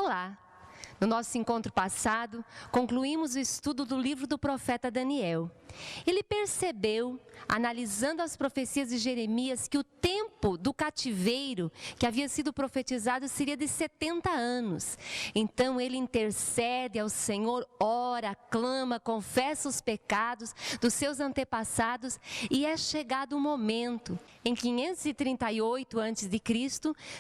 Olá! No nosso encontro passado, concluímos o estudo do livro do profeta Daniel. Ele percebeu, analisando as profecias de Jeremias, que o tempo do cativeiro que havia sido profetizado seria de 70 anos. Então ele intercede ao Senhor, ora, clama, confessa os pecados dos seus antepassados e é chegado o momento, em 538 a.C.,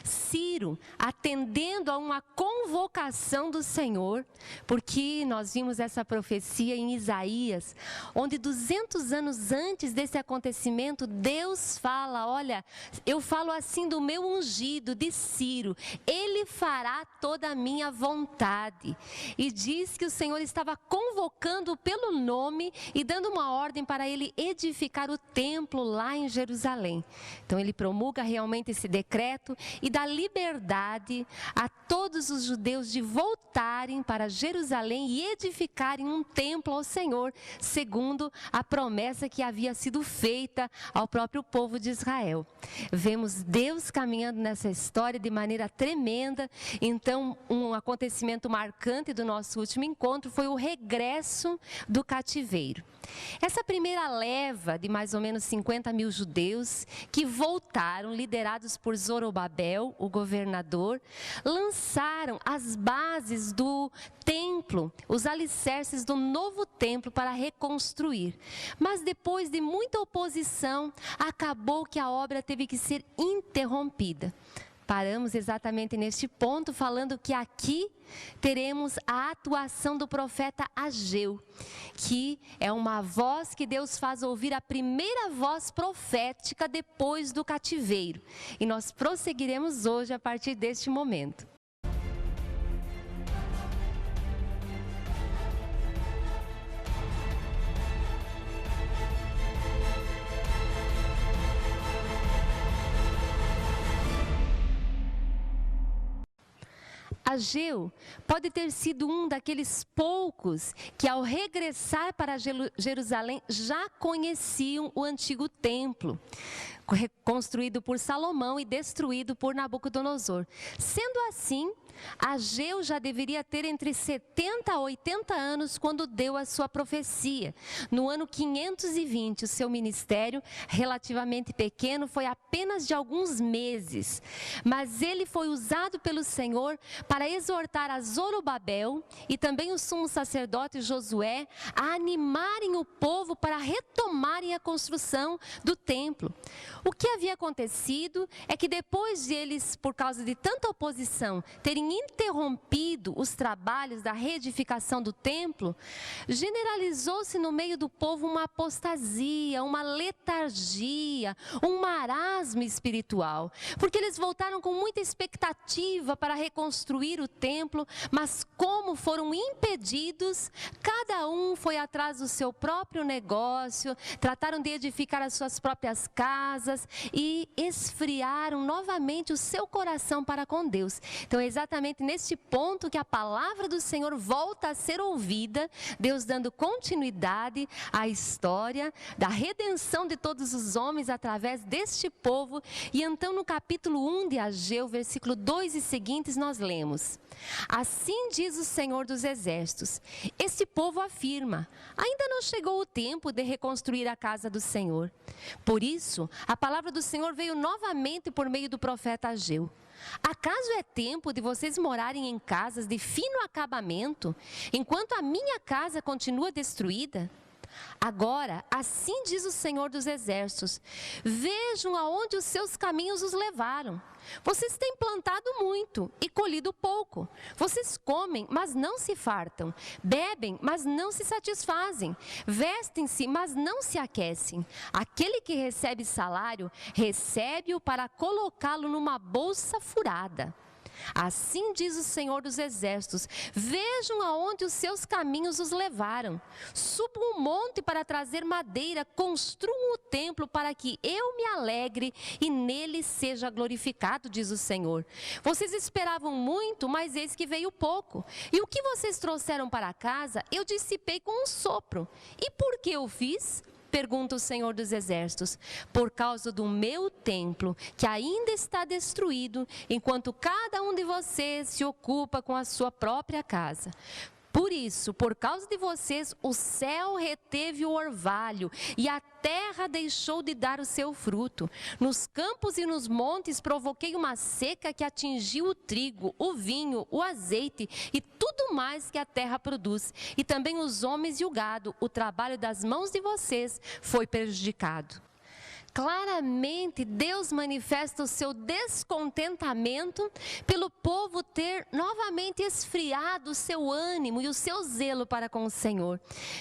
Ciro, atendendo a uma convocação do Senhor, porque nós vimos essa profecia em Isaías, onde 200 anos antes desse acontecimento, Deus fala, olha, eu falo assim do meu ungido, de Ciro, ele fará toda a minha vontade. E diz que o Senhor estava convocando pelo nome e dando uma ordem para ele edificar o templo lá em Jerusalém. Então ele promulga realmente esse decreto e dá liberdade a todos os judeus de voltarem para Jerusalém e edificarem um templo ao Senhor, segundo a promessa que havia sido feita ao próprio povo de Israel. Vemos Deus caminhando nessa história de maneira tremenda. Então, um acontecimento marcante do nosso último encontro foi o regresso do cativeiro. Essa primeira leva de mais ou menos 50 mil judeus que voltaram, liderados por Zorobabel, o governador, lançaram as bases do templo, os alicerces do novo templo para reconstruir. Mas depois de muita oposição, acabou que a obra teve que ser interrompida. Paramos exatamente neste ponto, falando que aqui teremos a atuação do profeta Ageu, que é uma voz que Deus faz ouvir, a primeira voz profética depois do cativeiro. E nós prosseguiremos hoje a partir deste momento. Ageu pode ter sido um daqueles poucos que, ao regressar para Jerusalém, já conheciam o antigo templo, construído por Salomão e destruído por Nabucodonosor. Sendo assim, Ageu já deveria ter entre 70 a 80 anos quando deu a sua profecia. No ano 520, o seu ministério, relativamente pequeno, foi apenas de alguns meses. Mas ele foi usado pelo Senhor para exortar a Zorobabel e também o sumo sacerdote Josué a animarem o povo para retomarem a construção do templo. O que havia acontecido é que depois de eles, por causa de tanta oposição, terem interrompido os trabalhos da reedificação do templo, generalizou-se no meio do povo uma apostasia, uma letargia, um marasmo espiritual, porque eles voltaram com muita expectativa para reconstruir o templo, mas como foram impedidos, cada um foi atrás do seu próprio negócio, trataram de edificar as suas próprias casas e esfriaram novamente o seu coração para com Deus. Então é exatamente neste ponto que a palavra do Senhor volta a ser ouvida, Deus dando continuidade à história da redenção de todos os homens através deste povo. E então no capítulo 1 de Ageu, versículo 2 e seguintes, nós lemos: assim diz o Senhor dos Exércitos, este povo afirma, ainda não chegou o tempo de reconstruir a casa do Senhor. Por isso, a palavra do Senhor veio novamente por meio do profeta Ageu. Acaso é tempo de vocês morarem em casas de fino acabamento, enquanto a minha casa continua destruída? Agora, assim diz o Senhor dos Exércitos, vejam aonde os seus caminhos os levaram. Vocês têm plantado muito e colhido pouco. Vocês comem, mas não se fartam. Bebem, mas não se satisfazem. Vestem-se, mas não se aquecem. Aquele que recebe salário, recebe-o para colocá-lo numa bolsa furada. Assim diz o Senhor dos Exércitos, vejam aonde os seus caminhos os levaram. Subam um monte para trazer madeira, construam o templo para que eu me alegre e nele seja glorificado, diz o Senhor. Vocês esperavam muito, mas eis que veio pouco. E o que vocês trouxeram para casa, eu dissipei com um sopro. E por que eu fiz? pergunta o Senhor dos Exércitos? Por causa do meu templo, que ainda está destruído, enquanto cada um de vocês se ocupa com a sua própria casa. Por isso, por causa de vocês, o céu reteve o orvalho e a terra deixou de dar o seu fruto. Nos campos e nos montes provoquei uma seca que atingiu o trigo, o vinho, o azeite e tudo mais que a terra produz. E também os homens e o gado, o trabalho das mãos de vocês foi prejudicado. Claramente, Deus manifesta o seu descontentamento pelo povo ter novamente esfriado o seu ânimo e o seu zelo para com o Senhor.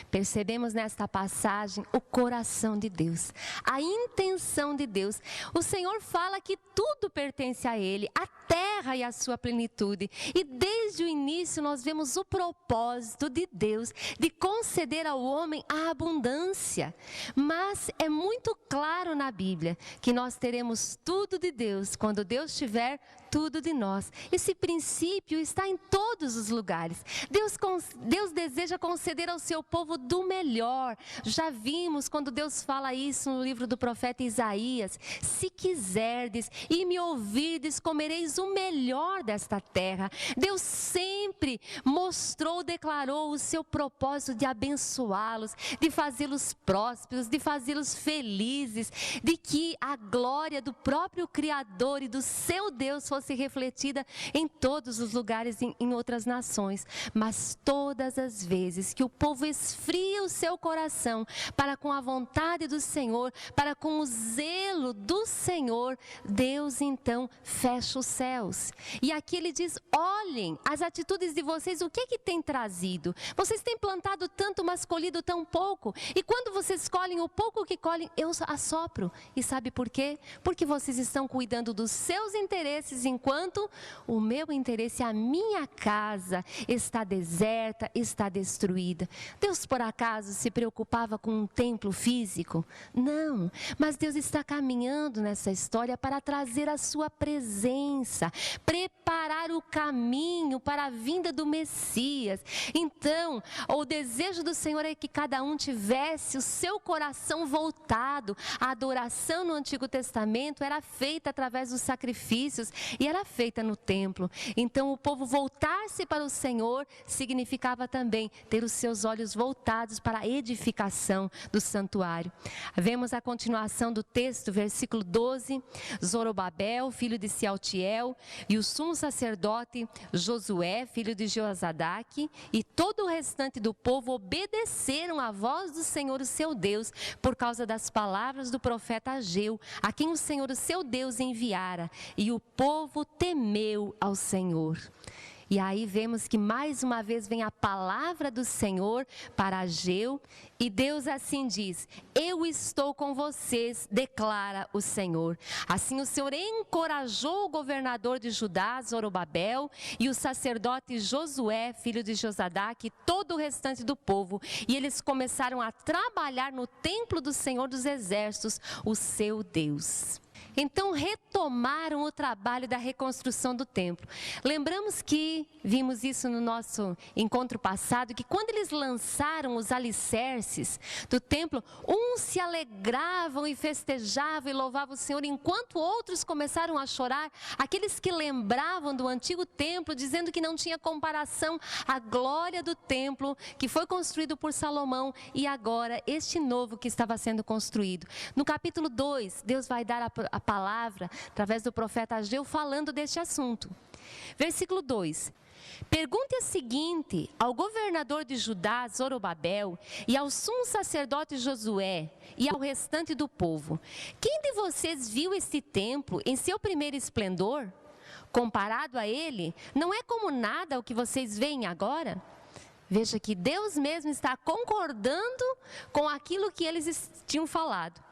Percebemos nesta passagem o coração de Deus, a intenção de Deus. O Senhor fala que tudo pertence a Ele, a terra e a sua plenitude. E desde o início nós vemos o propósito de Deus de conceder ao homem a abundância. Mas é muito claro na Bíblia que nós teremos tudo de Deus quando Deus tiver tudo de nós. Esse princípio está em todos os lugares. Deus deseja conceder ao seu povo do melhor. Já vimos quando Deus fala isso no livro do profeta Isaías: se quiserdes e me ouvirdes, comereis o melhor desta terra. Deus sempre mostrou, declarou o seu propósito de abençoá-los, de fazê-los prósperos, de fazê-los felizes, de que a glória do próprio Criador e do seu Deus fosse refletida em todos os lugares, em outras nações. Mas todas as vezes que o povo esfria o seu coração para com a vontade do Senhor, para com o zelo do Senhor, Deus então fecha os céus. E aqui ele diz: olhem as atitudes de vocês, o que é que tem trazido? Vocês têm plantado tanto, mas colhido tão pouco. E quando vocês colhem o pouco que colhem, eu assopro. E sabe por quê? Porque vocês estão cuidando dos seus interesses, enquanto o meu interesse, a minha casa está deserta, está destruída. Deus por acaso se preocupava com um templo físico? Não, mas Deus está caminhando nessa história para trazer a sua presença, preparar o caminho para a vinda do Messias. Então, o desejo do Senhor é que cada um tivesse o seu coração voltado. A adoração no Antigo Testamento era feita através dos sacrifícios e era feita no templo. Então, o povo voltar-se para o Senhor significava também ter os seus olhos voltados para a edificação do santuário. Vemos a continuação do texto, versículo 12. Zorobabel, filho de Sealtiel, e o sumo sacerdote Josué, filho de Joazadaque, e todo o restante do povo obedeceram à voz do Senhor, o seu Deus, por causa das palavras do profeta Ageu, a quem o Senhor, o seu Deus, enviara. E o povo temeu ao Senhor. E aí vemos que mais uma vez vem a palavra do Senhor para Ageu, e Deus assim diz: eu estou com vocês, declara o Senhor. Assim o Senhor encorajou o governador de Judá, Zorobabel, e o sacerdote Josué, filho de Josadaque, e todo o restante do povo, e eles começaram a trabalhar no templo do Senhor dos Exércitos, o seu Deus. Então retomaram o trabalho da reconstrução do templo. Lembramos que vimos isso no nosso encontro passado, que quando eles lançaram os alicerces do templo, uns se alegravam e festejavam e louvavam o Senhor, enquanto outros começaram a chorar, aqueles que lembravam do antigo templo, dizendo que não tinha comparação a glória do templo que foi construído por Salomão e agora este novo que estava sendo construído. No capítulo 2, Deus vai dar a palavra através do profeta Ageu falando deste assunto. Versículo 2. Pergunte a seguinte ao governador de Judá, Zorobabel, e ao sumo sacerdote Josué, e ao restante do povo: quem de vocês viu este templo em seu primeiro esplendor? Comparado a ele, não é como nada o que vocês veem agora? Veja que Deus mesmo está concordando com aquilo que eles tinham falado.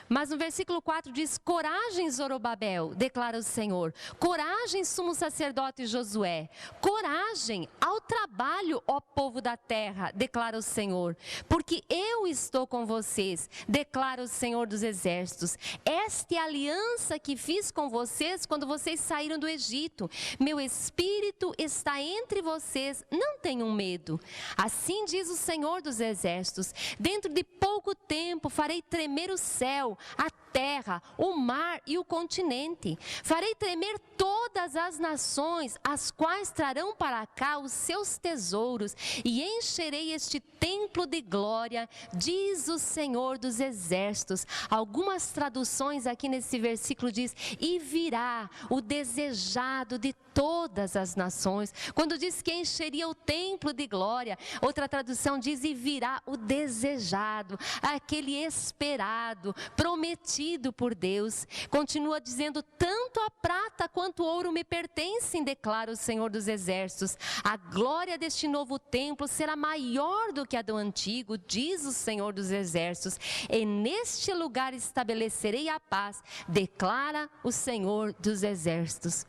Mas no versículo 4 diz: coragem, Zorobabel, declara o Senhor. Coragem, sumo sacerdote Josué. Coragem, ao trabalho, ó povo da terra, declara o Senhor. Porque eu estou com vocês, declara o Senhor dos exércitos. Esta é a aliança que fiz com vocês quando vocês saíram do Egito. Meu espírito está entre vocês, não tenham medo. Assim diz o Senhor dos exércitos: dentro de pouco tempo farei tremer o céu, a terra, o mar e o continente. Farei tremer todas as nações, as quais trarão para cá os seus tesouros, e encherei este templo de glória, diz o Senhor dos exércitos. Algumas traduções aqui nesse versículo diz: e virá o desejado de todas as nações. Quando diz que encheria o templo de glória, outra tradução diz: e virá o desejado, aquele esperado, prometido por Deus. Continua dizendo: tanto a prata quanto o ouro me pertencem, declara o Senhor dos exércitos. A glória deste novo templo será maior do que a do antigo, diz o Senhor dos exércitos. E neste lugar estabelecerei a paz, declara o Senhor dos exércitos.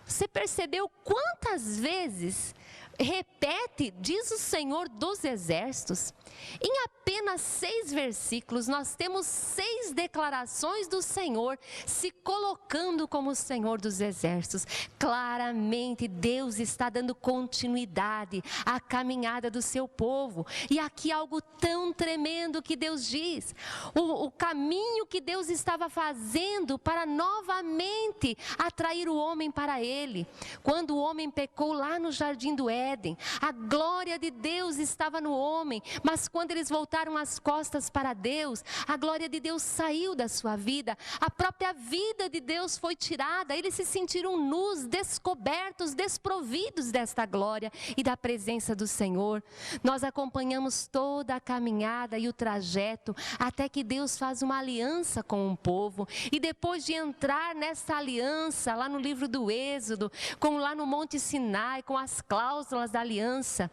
Você percebeu quantas vezes repete, diz o Senhor dos exércitos? Em apenas 6 versículos, nós temos 6 declarações do Senhor se colocando como o Senhor dos exércitos. Claramente, Deus está dando continuidade à caminhada do seu povo. E aqui algo tão tremendo que Deus diz. O caminho que Deus estava fazendo para novamente atrair o homem para Ele. Quando o homem pecou lá no jardim do Éden, a glória de Deus estava no homem, mas quando eles voltaram as costas para Deus, a glória de Deus saiu da sua vida, a própria vida de Deus foi tirada, eles se sentiram nus, descobertos, desprovidos desta glória e da presença do Senhor. Nós acompanhamos toda a caminhada e o trajeto, até que Deus faz uma aliança com um povo, e depois de entrar nessa aliança, lá no livro do Êxodo, como lá no Monte Sinai, com as cláusulas da aliança,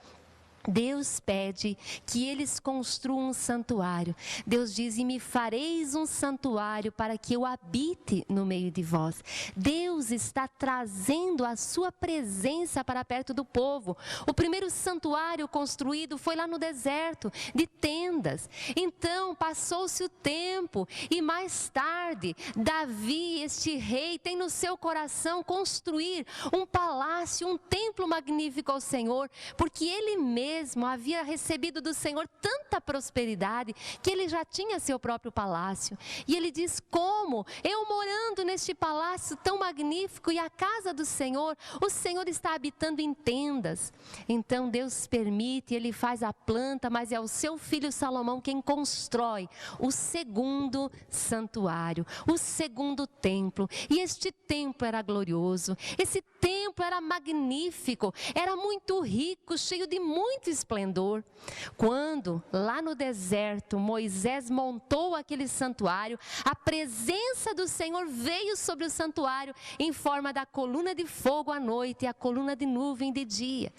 Deus pede que eles construam um santuário. Deus diz: e me fareis um santuário para que eu habite no meio de vós. Deus está trazendo a sua presença para perto do povo. O primeiro santuário construído foi lá no deserto, de tendas. Então passou-se o tempo e mais tarde Davi, este rei, tem no seu coração construir um palácio, um templo magnífico ao Senhor, porque ele mesmo havia recebido do Senhor tanta prosperidade que ele já tinha seu próprio palácio. E ele diz: como? Eu morando neste palácio tão magnífico e a casa do Senhor, o Senhor está habitando em tendas. Então Deus permite, ele faz a planta, mas é o seu filho Salomão quem constrói o segundo santuário, o segundo templo. E este templo era glorioso, esse templo era magnífico, era muito rico, cheio de muito esplendor. Quando lá no deserto Moisés montou aquele santuário, a presença do Senhor veio sobre o santuário em forma da coluna de fogo à noite e a coluna de nuvem de dia.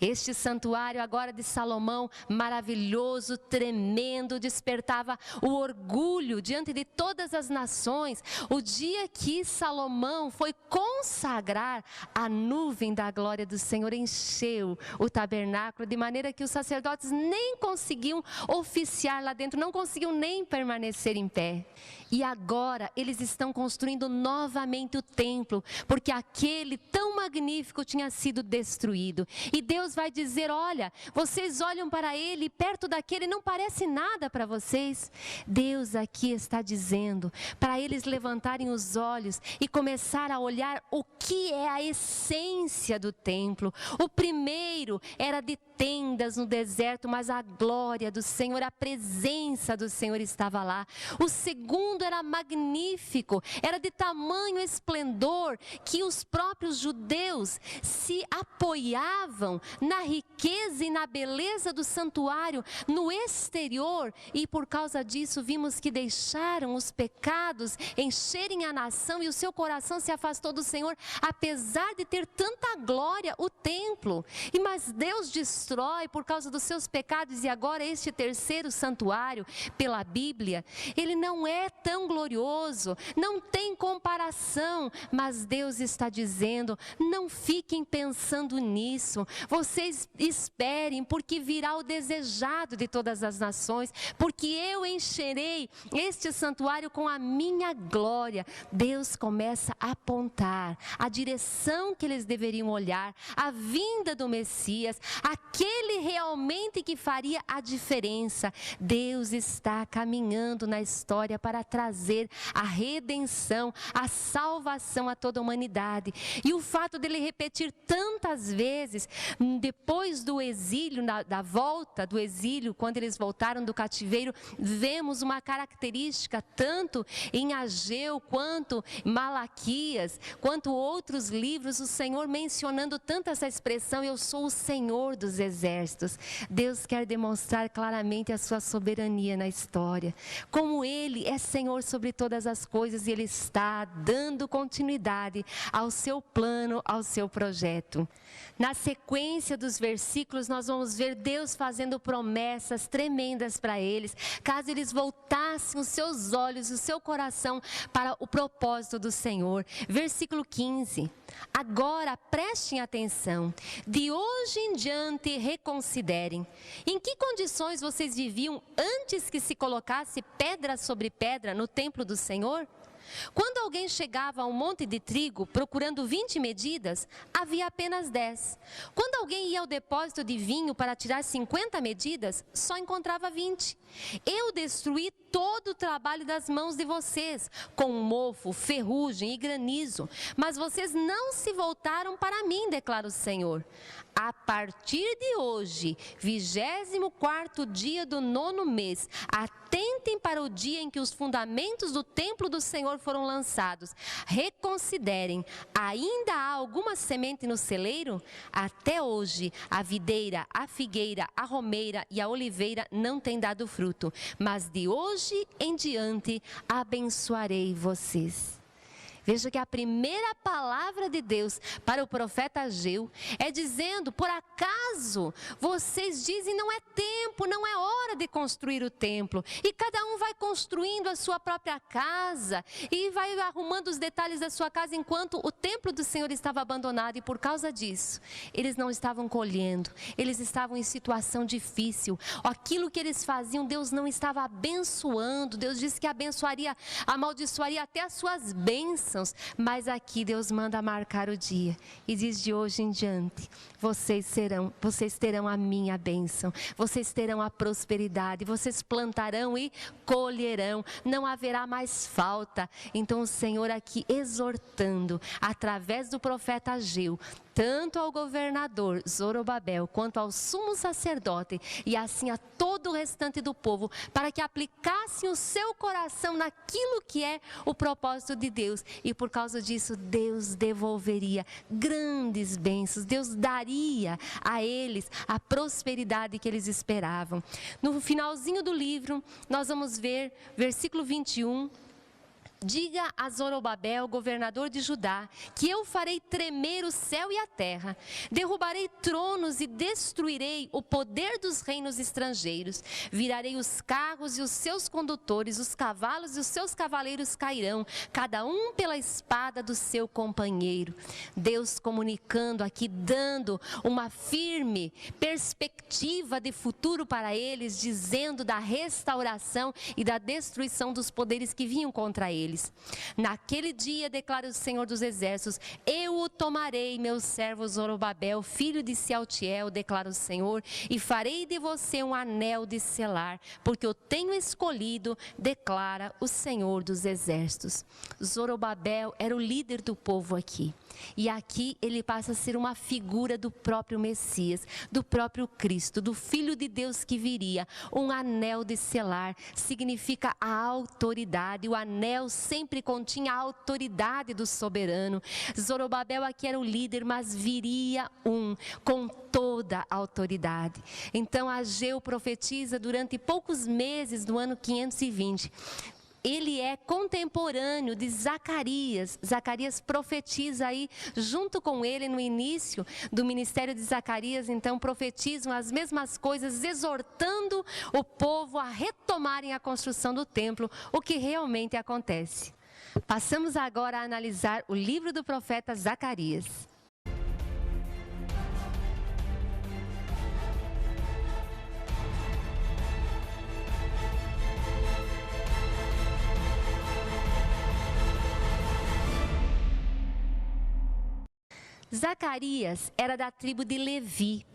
Este santuário agora de Salomão, maravilhoso, tremendo, despertava o orgulho diante de todas as nações. O dia que Salomão foi consagrar, a nuvem da glória do Senhor encheu o tabernáculo, de maneira que os sacerdotes nem conseguiam oficiar lá dentro, não conseguiam nem permanecer em pé. E agora eles estão construindo novamente o templo, porque aquele tão magnífico tinha sido destruído. E Deus vai dizer: olha, vocês olham para ele e perto daquele não parece nada para vocês. Deus aqui está dizendo para eles levantarem os olhos e começar a olhar o que é a essência do templo. O primeiro era de tendas no deserto, mas a glória do Senhor, a presença do Senhor estava lá. O segundo era magnífico, era de tamanho esplendor que os próprios judeus se apoiavam na riqueza e na beleza do santuário no exterior, e por causa disso vimos que deixaram os pecados encherem a nação e o seu coração se afastou do Senhor, apesar de ter tanta glória o templo. Mas Deus destrói constrói por causa dos seus pecados, e agora este terceiro santuário pela Bíblia, ele não é tão glorioso, não tem comparação, mas Deus está dizendo: não fiquem pensando nisso, vocês esperem, porque virá o desejado de todas as nações, porque eu encherei este santuário com a minha glória. Deus começa a apontar a direção que eles deveriam olhar, a vinda do Messias, aquele realmente que faria a diferença. Deus está caminhando na história para trazer a redenção, a salvação a toda a humanidade. E o fato dele repetir tantas vezes, depois do exílio, da volta do exílio, quando eles voltaram do cativeiro, vemos uma característica tanto em Ageu, quanto Malaquias, quanto outros livros, o Senhor mencionando tanto essa expressão: eu sou o Senhor dos exércitos. Deus quer demonstrar claramente a sua soberania na história, como Ele é Senhor sobre todas as coisas, e Ele está dando continuidade ao seu plano, ao seu projeto. Na sequência dos versículos, nós vamos ver Deus fazendo promessas tremendas para eles, caso eles voltassem os seus olhos, o seu coração para o propósito do Senhor. Versículo 15: agora prestem atenção, de hoje em diante reconsiderem. Em que condições vocês viviam antes que se colocasse pedra sobre pedra no templo do Senhor? Quando alguém chegava a um monte de trigo procurando 20 medidas, havia apenas 10. Quando alguém ia ao depósito de vinho para tirar 50 medidas, só encontrava 20. Eu destruí todo o trabalho das mãos de vocês, com mofo, ferrugem e granizo, mas vocês não se voltaram para mim, declara o Senhor. A partir de hoje, 24º dia do 9º mês, atentem para o dia em que os fundamentos do templo do Senhor foram lançados. Reconsiderem, ainda há alguma semente no celeiro? Até hoje, a videira, a figueira, a romeira e a oliveira não têm dado fruto, mas de hoje em diante abençoarei vocês. Veja que a primeira palavra de Deus para o profeta Ageu é dizendo: por acaso vocês dizem não é tempo, não é hora de construir o templo, e cada um vai construindo a sua própria casa e vai arrumando os detalhes da sua casa, enquanto o templo do Senhor estava abandonado. E por causa disso, eles não estavam colhendo, eles estavam em situação difícil. Aquilo que eles faziam, Deus não estava abençoando. Deus disse que abençoaria, amaldiçoaria até as suas bênçãos. Mas aqui Deus manda marcar o dia e diz: de hoje em diante vocês terão a minha bênção, vocês terão a prosperidade, vocês plantarão e colherão, não haverá mais falta. Então o Senhor aqui exortando através do profeta Ageu, tanto ao governador Zorobabel, quanto ao sumo sacerdote, e assim a todo o restante do povo, para que aplicassem o seu coração naquilo que é o propósito de Deus. E por causa disso, Deus devolveria grandes bênçãos, Deus daria a eles a prosperidade que eles esperavam. No finalzinho do livro, nós vamos ver, versículo 21, diga a Zorobabel, governador de Judá, que eu farei tremer o céu e a terra, derrubarei tronos e destruirei o poder dos reinos estrangeiros, virarei os carros e os seus condutores, os cavalos e os seus cavaleiros cairão, cada um pela espada do seu companheiro. Deus comunicando aqui, dando uma firme perspectiva de futuro para eles, dizendo da restauração e da destruição dos poderes que vinham contra eles. Naquele dia, declara o Senhor dos Exércitos, eu o tomarei, meu servo Zorobabel, filho de Sealtiel, declara o Senhor, e farei de você um anel de selar, porque eu tenho escolhido, declara o Senhor dos Exércitos. Zorobabel era o líder do povo aqui. E aqui ele passa a ser uma figura do próprio Messias, do próprio Cristo, do Filho de Deus que viria. Um anel de selar significa a autoridade. O anel sempre continha a autoridade do soberano. Zorobabel aqui era o líder, mas viria com toda a autoridade. Então Ageu profetiza durante poucos meses do ano 520. ele é contemporâneo de Zacarias. Zacarias profetiza aí junto com ele no início do ministério de Zacarias. Então profetizam as mesmas coisas, exortando o povo a retomarem a construção do templo, o que realmente acontece. Passamos agora a analisar o livro do profeta Zacarias. Zacarias era da tribo de Levi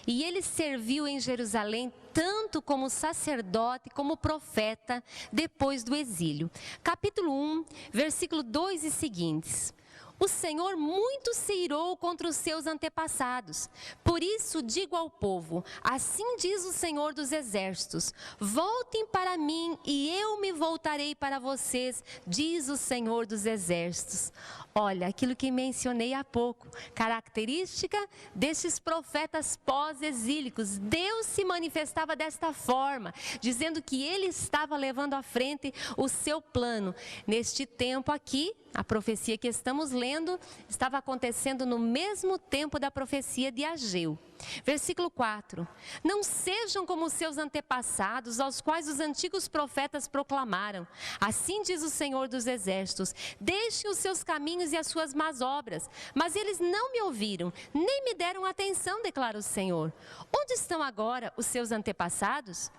e ele serviu em Jerusalém tanto como sacerdote como profeta depois do exílio. Capítulo 1, versículo 2 e seguintes. O Senhor muito se irou contra os seus antepassados. Por isso digo ao povo, assim diz o Senhor dos Exércitos, voltem para mim e eu me voltarei para vocês, diz o Senhor dos Exércitos. Olha, aquilo que mencionei há pouco, característica destes profetas pós-exílicos. Deus se manifestava desta forma, dizendo que ele estava levando à frente o seu plano. Neste tempo aqui, a profecia que estamos lendo estava acontecendo no mesmo tempo da profecia de Ageu. Versículo 4. Não sejam como os seus antepassados, aos quais os antigos profetas proclamaram. Assim diz o Senhor dos Exércitos, deixem os seus caminhos e as suas más obras. Mas eles não me ouviram, nem me deram atenção, declara o Senhor. Onde estão agora os seus antepassados?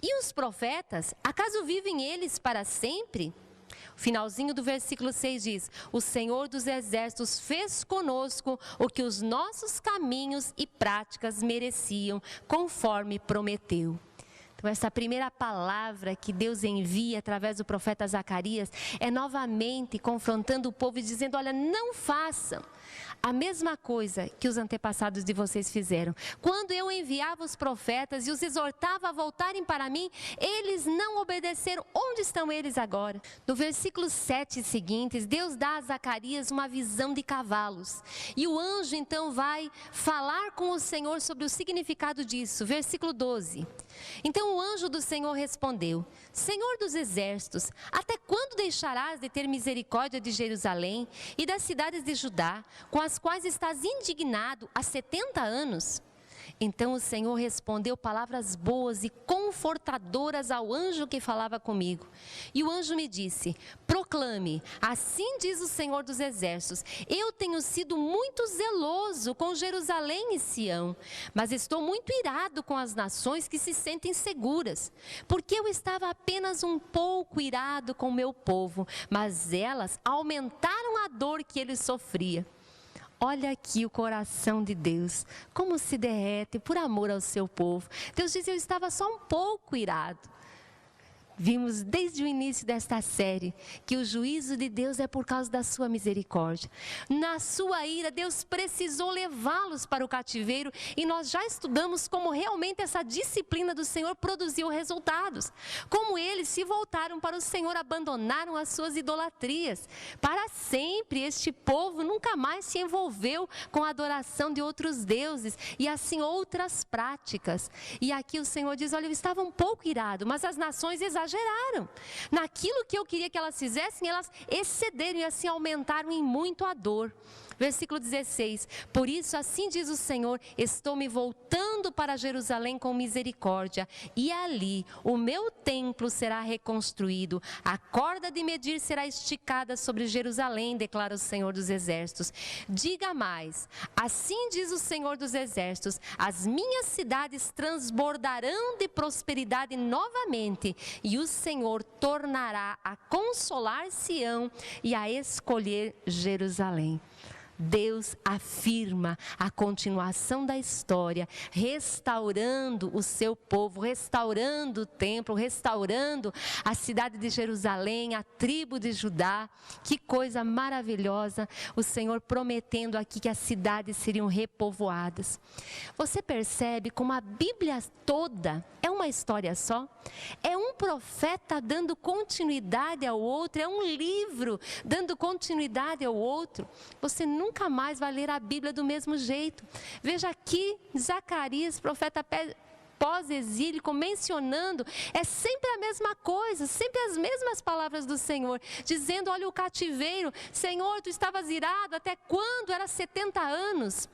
E os profetas, acaso vivem eles para sempre? O finalzinho do versículo 6 diz, o Senhor dos Exércitos fez conosco o que os nossos caminhos e práticas mereciam, conforme prometeu. Então, essa primeira palavra que Deus envia através do profeta Zacarias é novamente confrontando o povo e dizendo, olha, não façam a mesma coisa que os antepassados de vocês fizeram. Quando eu enviava os profetas e os exortava a voltarem para mim, eles não obedeceram. Onde estão eles agora? No versículo 7 e seguintes, Deus dá a Zacarias uma visão de cavalos. E o anjo então vai falar com o Senhor sobre o significado disso. Versículo 12. Então o anjo do Senhor respondeu, Senhor dos Exércitos, até quando deixarás de ter misericórdia de Jerusalém e das cidades de Judá, com as quais estás indignado há 70 anos? Então o Senhor respondeu palavras boas e confortadoras ao anjo que falava comigo. E o anjo me disse, proclame, assim diz o Senhor dos Exércitos, eu tenho sido muito zeloso com Jerusalém e Sião, mas estou muito irado com as nações que se sentem seguras, porque eu estava apenas um pouco irado com o meu povo, mas elas aumentaram a dor que ele sofria. Olha aqui o coração de Deus, como se derrete por amor ao seu povo. Deus diz, eu estava só um pouco irado. Vimos desde o início desta série que o juízo de Deus é por causa da sua misericórdia. Na sua ira, Deus precisou levá-los para o cativeiro e nós já estudamos como realmente essa disciplina do Senhor produziu resultados. Como eles se voltaram para o Senhor, abandonaram as suas idolatrias. Para sempre este povo nunca mais se envolveu com a adoração de outros deuses e assim outras práticas. E aqui o Senhor diz, olha, eu estava um pouco irado, mas as nações exageraram. Naquilo que eu queria que elas fizessem, elas excederam e assim aumentaram em muito a dor. Versículo 16, por isso assim diz o Senhor, estou me voltando para Jerusalém com misericórdia, e ali o meu templo será reconstruído, a corda de medir será esticada sobre Jerusalém, declara o Senhor dos Exércitos. Diga mais, assim diz o Senhor dos Exércitos, as minhas cidades transbordarão de prosperidade novamente, e o Senhor tornará a consolar Sião e a escolher Jerusalém. Deus afirma a continuação da história, restaurando o seu povo, restaurando o templo, restaurando a cidade de Jerusalém, a tribo de Judá. Que coisa maravilhosa, o Senhor prometendo aqui que as cidades seriam repovoadas. Você percebe como a Bíblia toda é uma história só? É um profeta dando continuidade ao outro, é um livro dando continuidade ao outro. Você nunca mais vai ler a Bíblia do mesmo jeito. Veja aqui, Zacarias, profeta pós-exílico, mencionando, é sempre a mesma coisa, sempre as mesmas palavras do Senhor, dizendo, olha o cativeiro, Senhor, tu estavas irado até quando? Era 70 anos.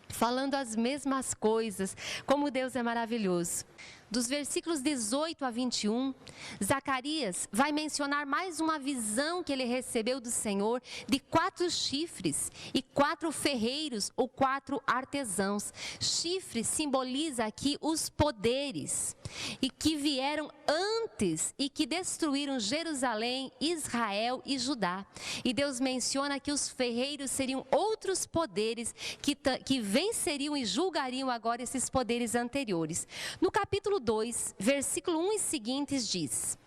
Falando as mesmas coisas, como Deus é maravilhoso. Dos versículos 18 a 21, Zacarias vai mencionar mais uma visão que ele recebeu do Senhor de 4 chifres e 4 ferreiros ou 4 artesãos. Chifre simboliza aqui os poderes e que vieram antes e que destruíram Jerusalém, Israel e Judá. E Deus menciona que os ferreiros seriam outros poderes que venceriam e julgariam agora esses poderes anteriores. No capítulo 2, versículo 1 e seguintes diz: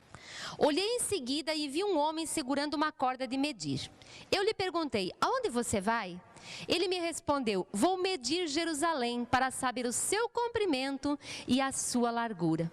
olhei em seguida e vi um homem segurando uma corda de medir. Eu lhe perguntei, aonde você vai? Ele me respondeu, vou medir Jerusalém para saber o seu comprimento e a sua largura.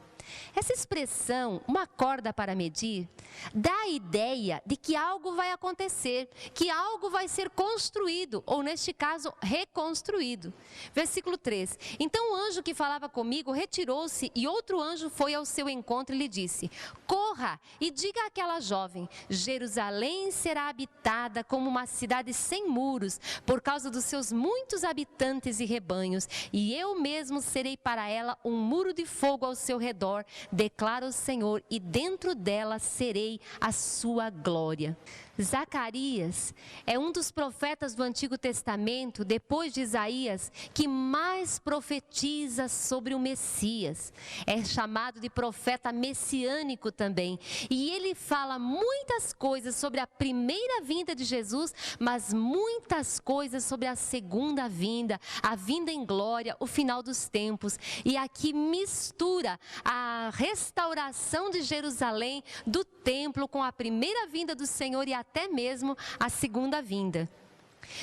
Essa expressão, uma corda para medir, dá a ideia de que algo vai acontecer, que algo vai ser construído, ou neste caso, reconstruído. Versículo 3, então o anjo que falava comigo retirou-se e outro anjo foi ao seu encontro e lhe disse, corra e diga àquela jovem, Jerusalém será habitada como uma cidade sem muros, por causa dos seus muitos habitantes e rebanhos, e eu mesmo serei para ela um muro de fogo ao seu redor, declara o Senhor, e dentro dela serei a sua glória. Zacarias é um dos profetas do Antigo Testamento, depois de Isaías, que mais profetiza sobre o Messias. É chamado de profeta messiânico também. E ele fala muitas coisas sobre a primeira vinda de Jesus, mas muitas coisas sobre a segunda vinda, a vinda em glória, o final dos tempos. E aqui mistura a restauração de Jerusalém, do templo, com a primeira vinda do Senhor e até mesmo a segunda vinda.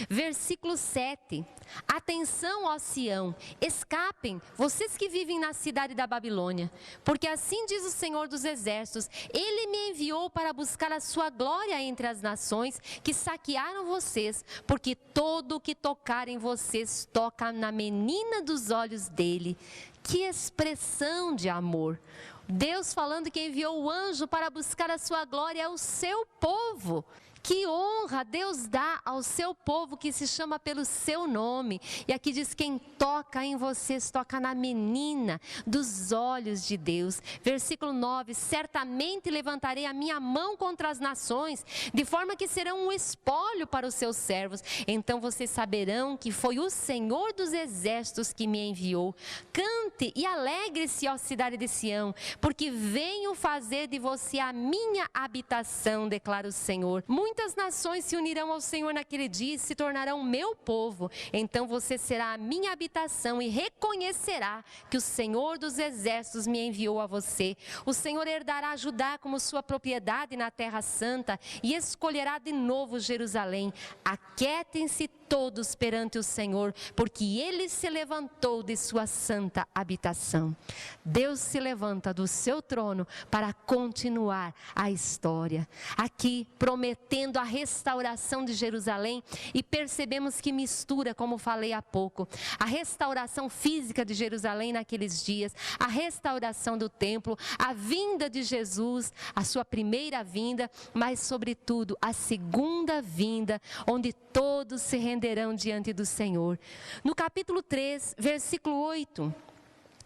Versículo 7, atenção, ó Sião, escapem, vocês que vivem na cidade da Babilônia, porque assim diz o Senhor dos Exércitos, Ele me enviou para buscar a sua glória entre as nações que saquearam vocês, porque todo o que tocar em vocês toca na menina dos olhos dele. Que expressão de amor! Deus falando que enviou o anjo para buscar a sua glória é o seu povo. Que honra Deus dá ao seu povo que se chama pelo seu nome. E aqui diz, quem toca em vocês, toca na menina dos olhos de Deus. Versículo 9, certamente levantarei a minha mão contra as nações, de forma que serão um espólio para os seus servos. Então vocês saberão que foi o Senhor dos Exércitos que me enviou. Cante e alegre-se, ó cidade de Sião, porque venho fazer de você a minha habitação, declara o Senhor. Muitas nações se unirão ao Senhor naquele dia e se tornarão meu povo. Então você será a minha habitação e reconhecerá que o Senhor dos Exércitos me enviou a você. O Senhor herdará Judá como sua propriedade na terra santa e escolherá de novo Jerusalém. Aquietem-se todos perante o Senhor, porque Ele se levantou de sua santa habitação. Deus se levanta do seu trono para continuar a história. Aqui prometendo a restauração de Jerusalém, e percebemos que mistura, como falei há pouco, a restauração física de Jerusalém naqueles dias, a restauração do templo, a vinda de Jesus, a sua primeira vinda, mas sobretudo a segunda vinda, onde todos se renderão diante do Senhor. No capítulo 3, versículo 8,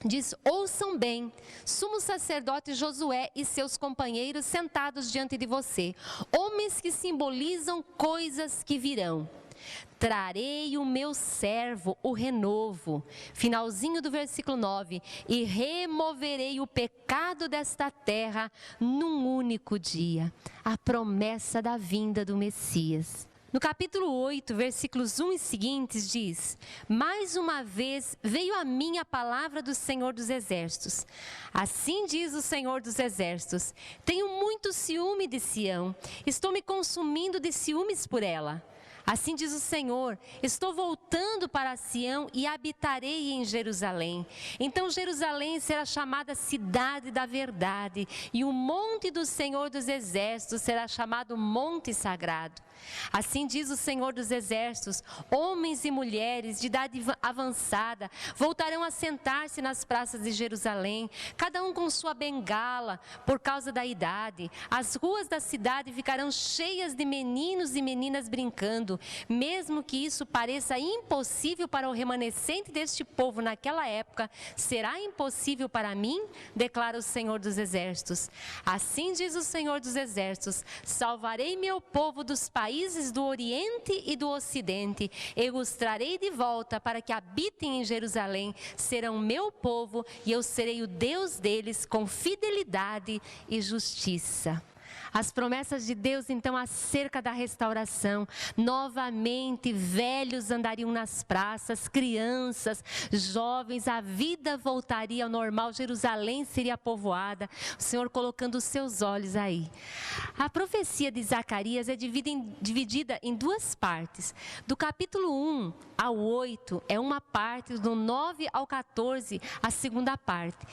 diz, ouçam bem, sumo sacerdote Josué e seus companheiros sentados diante de você, homens que simbolizam coisas que virão. Trarei o meu servo, o renovo, finalzinho do versículo 9, e removerei o pecado desta terra num único dia. A promessa da vinda do Messias. No capítulo 8, versículos 1 e seguintes diz, mais uma vez veio a mim a palavra do Senhor dos Exércitos. Assim diz o Senhor dos Exércitos, tenho muito ciúme de Sião, estou me consumindo de ciúmes por ela. Assim diz o Senhor: estou voltando para Sião e habitarei em Jerusalém. Então Jerusalém será chamada cidade da verdade, e o monte do Senhor dos Exércitos será chamado monte sagrado. Assim diz o Senhor dos Exércitos: homens e mulheres de idade avançada voltarão a sentar-se nas praças de Jerusalém, cada um com sua bengala, por causa da idade. As ruas da cidade ficarão cheias de meninos e meninas brincando. Mesmo que isso pareça impossível para o remanescente deste povo naquela época, será impossível para mim, declara o Senhor dos Exércitos. Assim diz o Senhor dos Exércitos: salvarei meu povo dos países do Oriente e do Ocidente, eu os trarei de volta para que habitem em Jerusalém, serão meu povo e eu serei o Deus deles com fidelidade e justiça. As promessas de Deus, então, acerca da restauração. Novamente, velhos andariam nas praças, crianças, jovens, a vida voltaria ao normal, Jerusalém seria povoada. O Senhor colocando os seus olhos aí. A profecia de Zacarias é dividida em duas partes. Do capítulo 1 ao 8 é uma parte, do 9 ao 14, a segunda parte.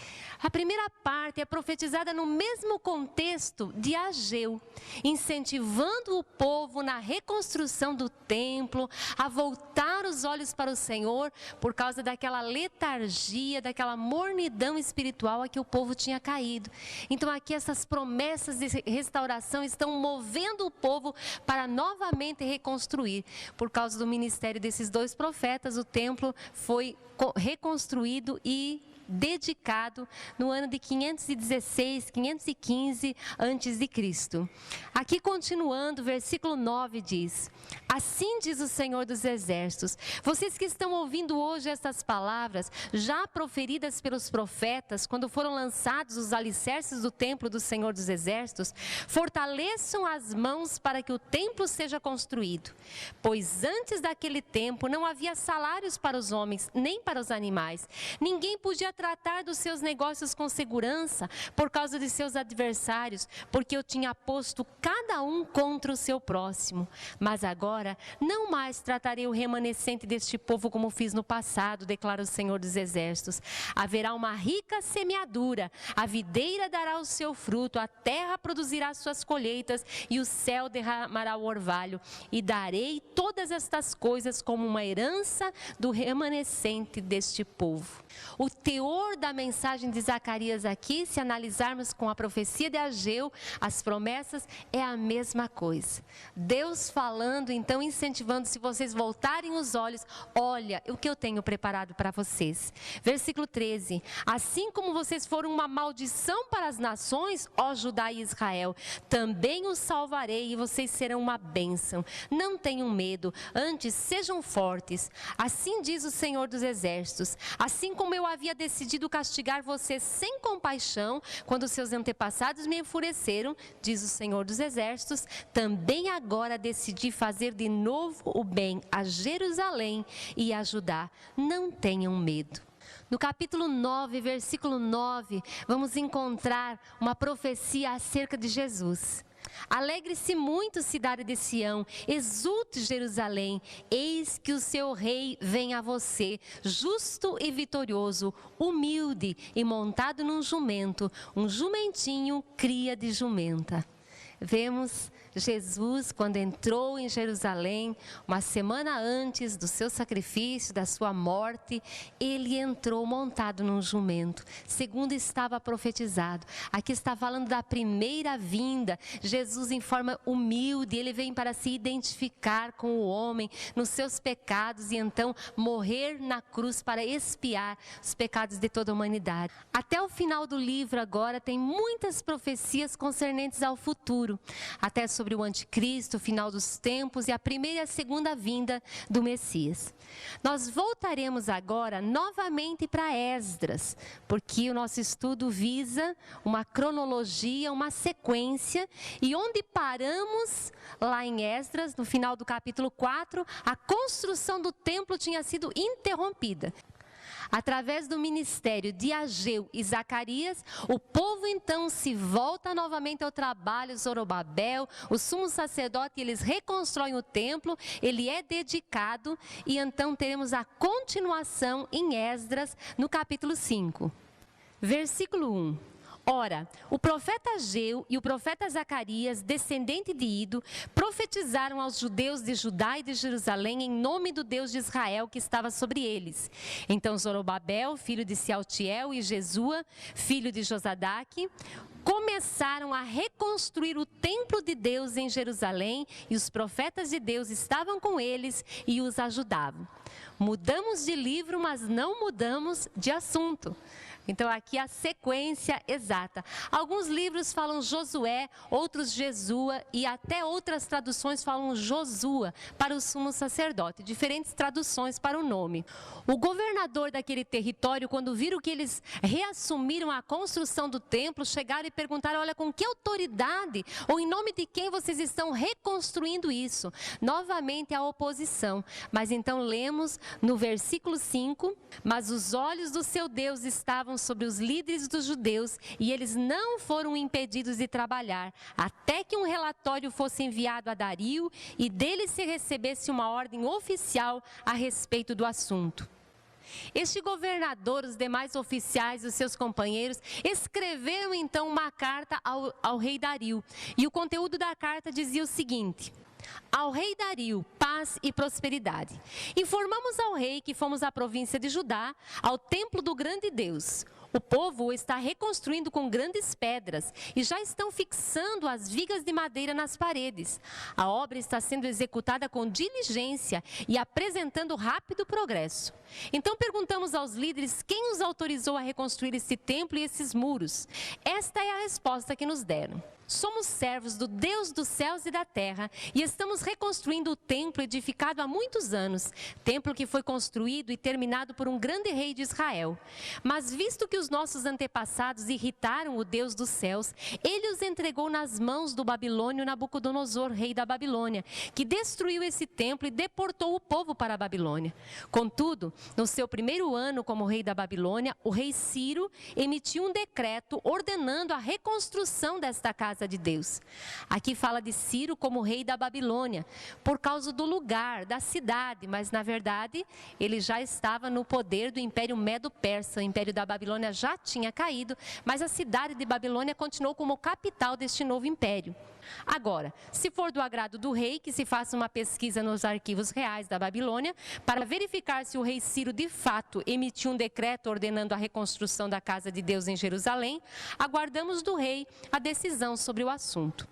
A primeira parte é profetizada no mesmo contexto de Ageu, incentivando o povo na reconstrução do templo, a voltar os olhos para o Senhor, por causa daquela letargia, daquela mornidão espiritual a que o povo tinha caído. Então aqui essas promessas de restauração estão movendo o povo para novamente reconstruir. Por causa do ministério desses dois profetas, o templo foi reconstruído e dedicado no ano de 516, 515 a.C. Aqui continuando, versículo 9 diz: assim diz o Senhor dos Exércitos, vocês que estão ouvindo hoje estas palavras, já proferidas pelos profetas, quando foram lançados os alicerces do templo do Senhor dos Exércitos, fortaleçam as mãos para que o templo seja construído. Pois antes daquele tempo não havia salários para os homens, nem para os animais. Ninguém podia tratar dos seus negócios com segurança por causa de seus adversários, porque eu tinha posto cada um contra o seu próximo. Mas agora não mais tratarei o remanescente deste povo como fiz no passado, declara o Senhor dos Exércitos. Haverá uma rica semeadura, a videira dará o seu fruto, a terra produzirá suas colheitas e o céu derramará o orvalho. E darei todas estas coisas como uma herança do remanescente deste povo. O teor da mensagem de Zacarias aqui, se analisarmos com a profecia de Ageu, as promessas, é a mesma coisa. Deus falando, então incentivando, se vocês voltarem os olhos, olha o que eu tenho preparado para vocês. Versículo 13, assim como vocês foram uma maldição para as nações, ó Judá e Israel, também os salvarei e vocês serão uma bênção. Não tenham medo, antes sejam fortes. Assim diz o Senhor dos Exércitos, assim como eu havia decidido castigar vocês sem compaixão, quando seus antepassados me enfureceram, diz o Senhor dos Exércitos, também agora decidi fazer de novo o bem a Jerusalém e a Judá. Não tenham medo. No capítulo 9, versículo 9, vamos encontrar uma profecia acerca de Jesus. Alegre-se muito, cidade de Sião, exulte Jerusalém, eis que o seu rei vem a você, justo e vitorioso, humilde e montado num jumento, um jumentinho cria de jumenta. Vemos Jesus, quando entrou em Jerusalém, uma semana antes do seu sacrifício, da sua morte, ele entrou montado num jumento, segundo estava profetizado. Aqui está falando da primeira vinda. Jesus, em forma humilde, ele vem para se identificar com o homem nos seus pecados e então morrer na cruz para expiar os pecados de toda a humanidade. Até o final do livro agora tem muitas profecias concernentes ao futuro, até sobre o anticristo, o final dos tempos e a primeira e a segunda vinda do Messias. Nós voltaremos agora novamente para Esdras, porque o nosso estudo visa uma cronologia, uma sequência, e onde paramos lá em Esdras, no final do capítulo 4, a construção do templo tinha sido interrompida. Através do ministério de Ageu e Zacarias, o povo então se volta novamente ao trabalho. Zorobabel, o sumo sacerdote, eles reconstroem o templo, ele é dedicado, e então teremos a continuação em Esdras, no capítulo 5. Versículo 1. Ora, o profeta Ageu e o profeta Zacarias, descendente de Ido, profetizaram aos judeus de Judá e de Jerusalém em nome do Deus de Israel que estava sobre eles. Então Zorobabel, filho de Sealtiel, e Jesua, filho de Josadaque, começaram a reconstruir o templo de Deus em Jerusalém, e os profetas de Deus estavam com eles e os ajudavam. Mudamos de livro, mas não mudamos de assunto. Então, aqui a sequência exata. Alguns livros falam Josué, outros Jesua, e até outras traduções falam Josua para o sumo sacerdote. Diferentes traduções para o nome. O governador daquele território, quando viram que eles reassumiram a construção do templo, chegaram e perguntaram: olha, com que autoridade ou em nome de quem vocês estão reconstruindo isso? Novamente a oposição. Mas então lemos no versículo 5, mas os olhos do seu Deus estavam sobre os líderes dos judeus, e eles não foram impedidos de trabalhar, até que um relatório fosse enviado a Dario e dele se recebesse uma ordem oficial a respeito do assunto. Este governador, os demais oficiais e os seus companheiros escreveram então uma carta ao rei Dario, e o conteúdo da carta dizia o seguinte: ao rei Dario, paz e prosperidade. Informamos ao rei que fomos à província de Judá, ao templo do grande Deus. O povo o está reconstruindo com grandes pedras e já estão fixando as vigas de madeira nas paredes. A obra está sendo executada com diligência e apresentando rápido progresso. Então perguntamos aos líderes quem os autorizou a reconstruir esse templo e esses muros. Esta é a resposta que nos deram: somos servos do Deus dos céus e da terra e estamos reconstruindo o templo edificado há muitos anos, templo que foi construído e terminado por um grande rei de Israel. Mas visto que os nossos antepassados irritaram o Deus dos céus, ele os entregou nas mãos do babilônio Nabucodonosor, rei da Babilônia, que destruiu esse templo e deportou o povo para a Babilônia. Contudo, no seu primeiro ano como rei da Babilônia, o rei Ciro emitiu um decreto ordenando a reconstrução desta casa de Deus. Aqui fala de Ciro como rei da Babilônia, por causa do lugar, da cidade, mas na verdade ele já estava no poder do Império Medo-Persa. O Império da Babilônia já tinha caído, mas a cidade de Babilônia continuou como capital deste novo império. Agora, se for do agrado do rei, que se faça uma pesquisa nos arquivos reais da Babilônia para verificar se o rei Ciro de fato emitiu um decreto ordenando a reconstrução da casa de Deus em Jerusalém. Aguardamos do rei a decisão sobre o assunto.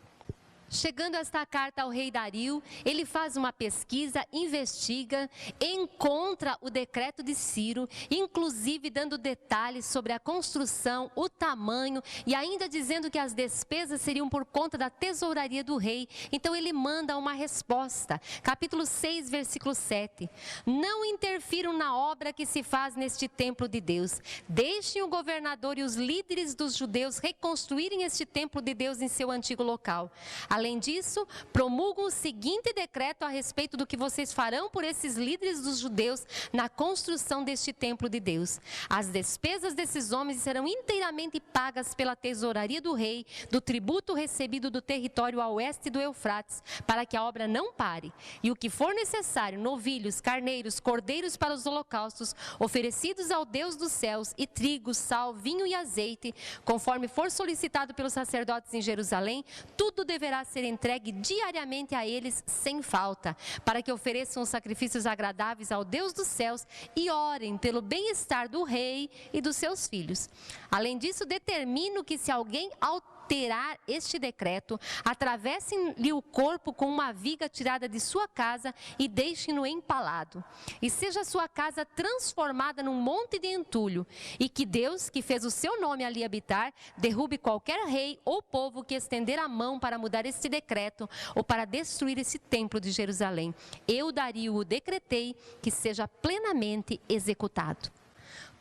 Chegando esta carta ao rei Dario, ele faz uma pesquisa, investiga, encontra o decreto de Ciro, inclusive dando detalhes sobre a construção, o tamanho e ainda dizendo que as despesas seriam por conta da tesouraria do rei. Então ele manda uma resposta. Capítulo 6, versículo 7. Não interfiram na obra que se faz neste templo de Deus. Deixem o governador e os líderes dos judeus reconstruírem este templo de Deus em seu antigo local. Além disso, promulgam o seguinte decreto a respeito do que vocês farão por esses líderes dos judeus na construção deste templo de Deus. As despesas desses homens serão inteiramente pagas pela tesouraria do rei, do tributo recebido do território a oeste do Eufrates, para que a obra não pare. E o que for necessário, novilhos, carneiros, cordeiros para os holocaustos, oferecidos ao Deus dos céus, e trigo, sal, vinho e azeite, conforme for solicitado pelos sacerdotes em Jerusalém, tudo deverá ser entregue diariamente a eles sem falta, para que ofereçam os sacrifícios agradáveis ao Deus dos céus e orem pelo bem-estar do rei e dos seus filhos. Além disso, determino que se alguém alterar este decreto, atravessem-lhe o corpo com uma viga tirada de sua casa e deixem-no empalado. E seja a sua casa transformada num monte de entulho, e que Deus, que fez o seu nome ali habitar, derrube qualquer rei ou povo que estender a mão para mudar este decreto ou para destruir esse templo de Jerusalém. Eu, Dario, o decretei que seja plenamente executado.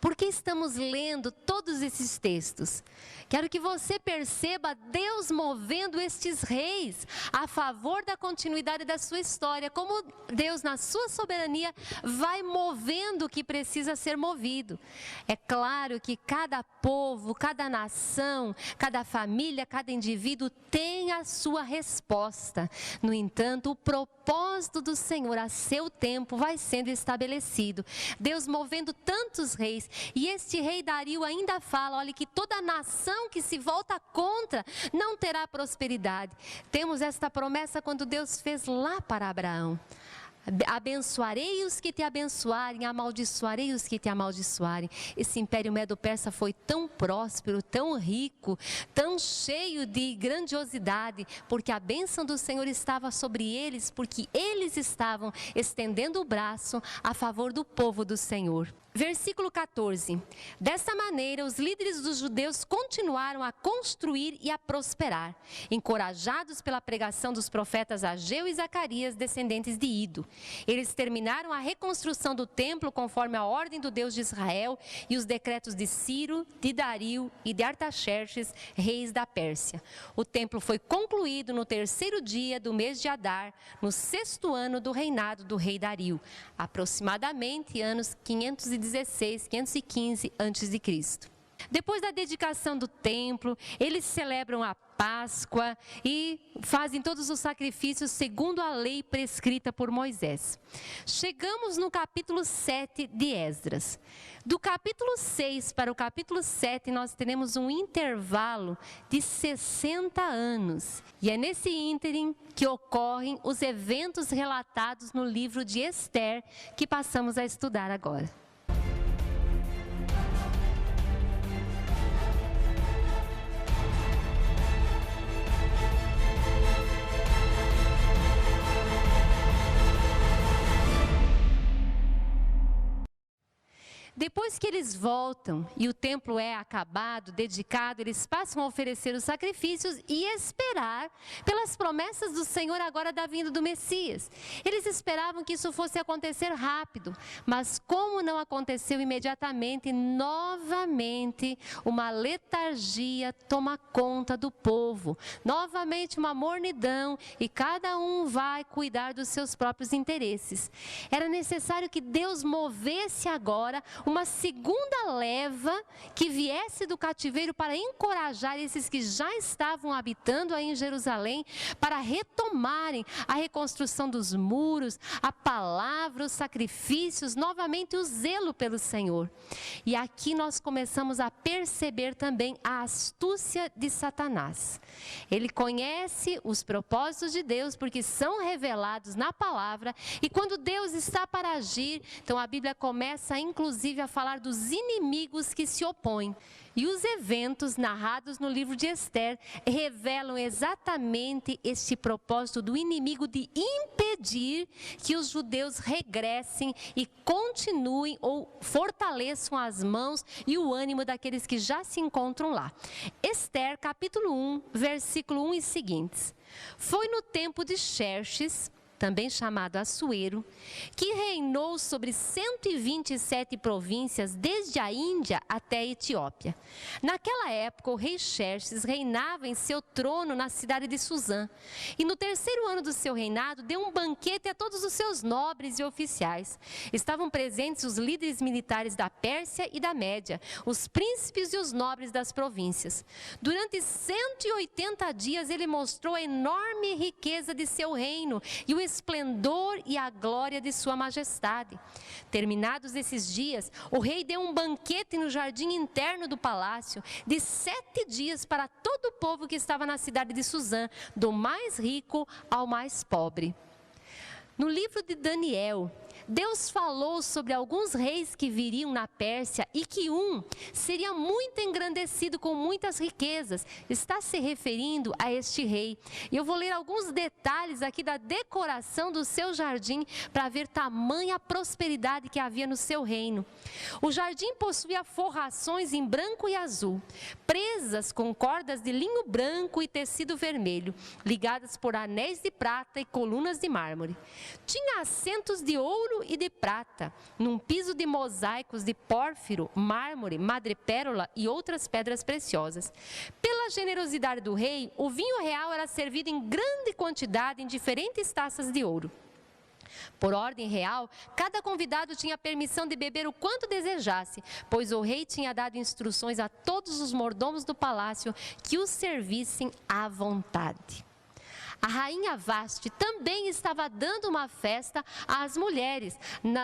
Por que estamos lendo todos esses textos? Quero que você perceba Deus movendo estes reis a favor da continuidade da sua história. Como Deus, na sua soberania, vai movendo o que precisa ser movido. É claro que cada povo, cada nação, cada família, cada indivíduo tem a sua resposta. No entanto, o propósito do Senhor a seu tempo vai sendo estabelecido. Deus movendo tantos reis. E este rei Dario ainda fala, olha, que toda nação que se volta contra não terá prosperidade. Temos esta promessa quando Deus fez lá para Abraão. Abençoarei os que te abençoarem, amaldiçoarei os que te amaldiçoarem. Esse império medo-persa foi tão próspero, tão rico, tão cheio de grandiosidade, porque a bênção do Senhor estava sobre eles, porque eles estavam estendendo o braço a favor do povo do Senhor. Versículo 14. Dessa maneira, os líderes dos judeus continuaram a construir e a prosperar, encorajados pela pregação dos profetas Ageu e Zacarias, descendentes de Ido. Eles terminaram a reconstrução do templo conforme a ordem do Deus de Israel e os decretos de Ciro, de Dario e de Artaxerxes, reis da Pérsia. O templo foi concluído no 3º dia do mês de Adar, no 6º ano do reinado do rei Dario, aproximadamente anos 515 a.C. Depois da dedicação do templo, eles celebram a Páscoa e fazem todos os sacrifícios segundo a lei prescrita por Moisés. Chegamos no capítulo 7 de Esdras. Do capítulo 6 para o capítulo 7, nós teremos um intervalo de 60 anos. E é nesse ínterim que ocorrem os eventos relatados no livro de Ester, que passamos a estudar agora. Depois que eles voltam e o templo é acabado, dedicado, eles passam a oferecer os sacrifícios e esperar pelas promessas do Senhor agora da vinda do Messias. Eles esperavam que isso fosse acontecer rápido, mas como não aconteceu imediatamente, novamente uma letargia toma conta do povo. Novamente uma mornidão e cada um vai cuidar dos seus próprios interesses. Era necessário que Deus movesse agora uma segunda leva que viesse do cativeiro para encorajar esses que já estavam habitando aí em Jerusalém para retomarem a reconstrução dos muros, a palavra, os sacrifícios, novamente o zelo pelo Senhor. E aqui nós começamos a perceber também a astúcia de Satanás. Ele conhece os propósitos de Deus porque são revelados na palavra e quando Deus está para agir, então a Bíblia começa inclusive a falar dos inimigos que se opõem. E os eventos narrados no livro de Ester revelam exatamente este propósito do inimigo de impedir que os judeus regressem e continuem ou fortaleçam as mãos e o ânimo daqueles que já se encontram lá. Ester, capítulo 1, versículo 1 e seguintes. Foi no tempo de Xerxes, também chamado Assuero, que reinou sobre 127 províncias, desde a Índia até a Etiópia. Naquela época, o rei Xerxes reinava em seu trono na cidade de Suzã. E no 3º ano do seu reinado, deu um banquete a todos os seus nobres e oficiais. Estavam presentes os líderes militares da Pérsia e da Média, os príncipes e os nobres das províncias. Durante 180 dias, ele mostrou a enorme riqueza de seu reino e o esplendor e a glória de sua majestade. Terminados esses dias, o rei deu um banquete no jardim interno do palácio de 7 dias para todo o povo que estava na cidade de Suzã, do mais rico ao mais pobre. No livro de Daniel, Deus falou sobre alguns reis que viriam na Pérsia e que um seria muito engrandecido com muitas riquezas. Está se referindo a este rei. E eu vou ler alguns detalhes aqui da decoração do seu jardim para ver tamanha prosperidade que havia no seu reino. O jardim possuía forrações em branco e azul, presas com cordas de linho branco e tecido vermelho, ligadas por anéis de prata e colunas de mármore. Tinha assentos de ouro ouro e de prata, num piso de mosaicos de pórfiro, mármore, madrepérola e outras pedras preciosas. Pela generosidade do rei, o vinho real era servido em grande quantidade em diferentes taças de ouro. Por ordem real, cada convidado tinha permissão de beber o quanto desejasse, pois o rei tinha dado instruções a todos os mordomos do palácio que os servissem à vontade. A rainha Vasti também estava dando uma festa às mulheres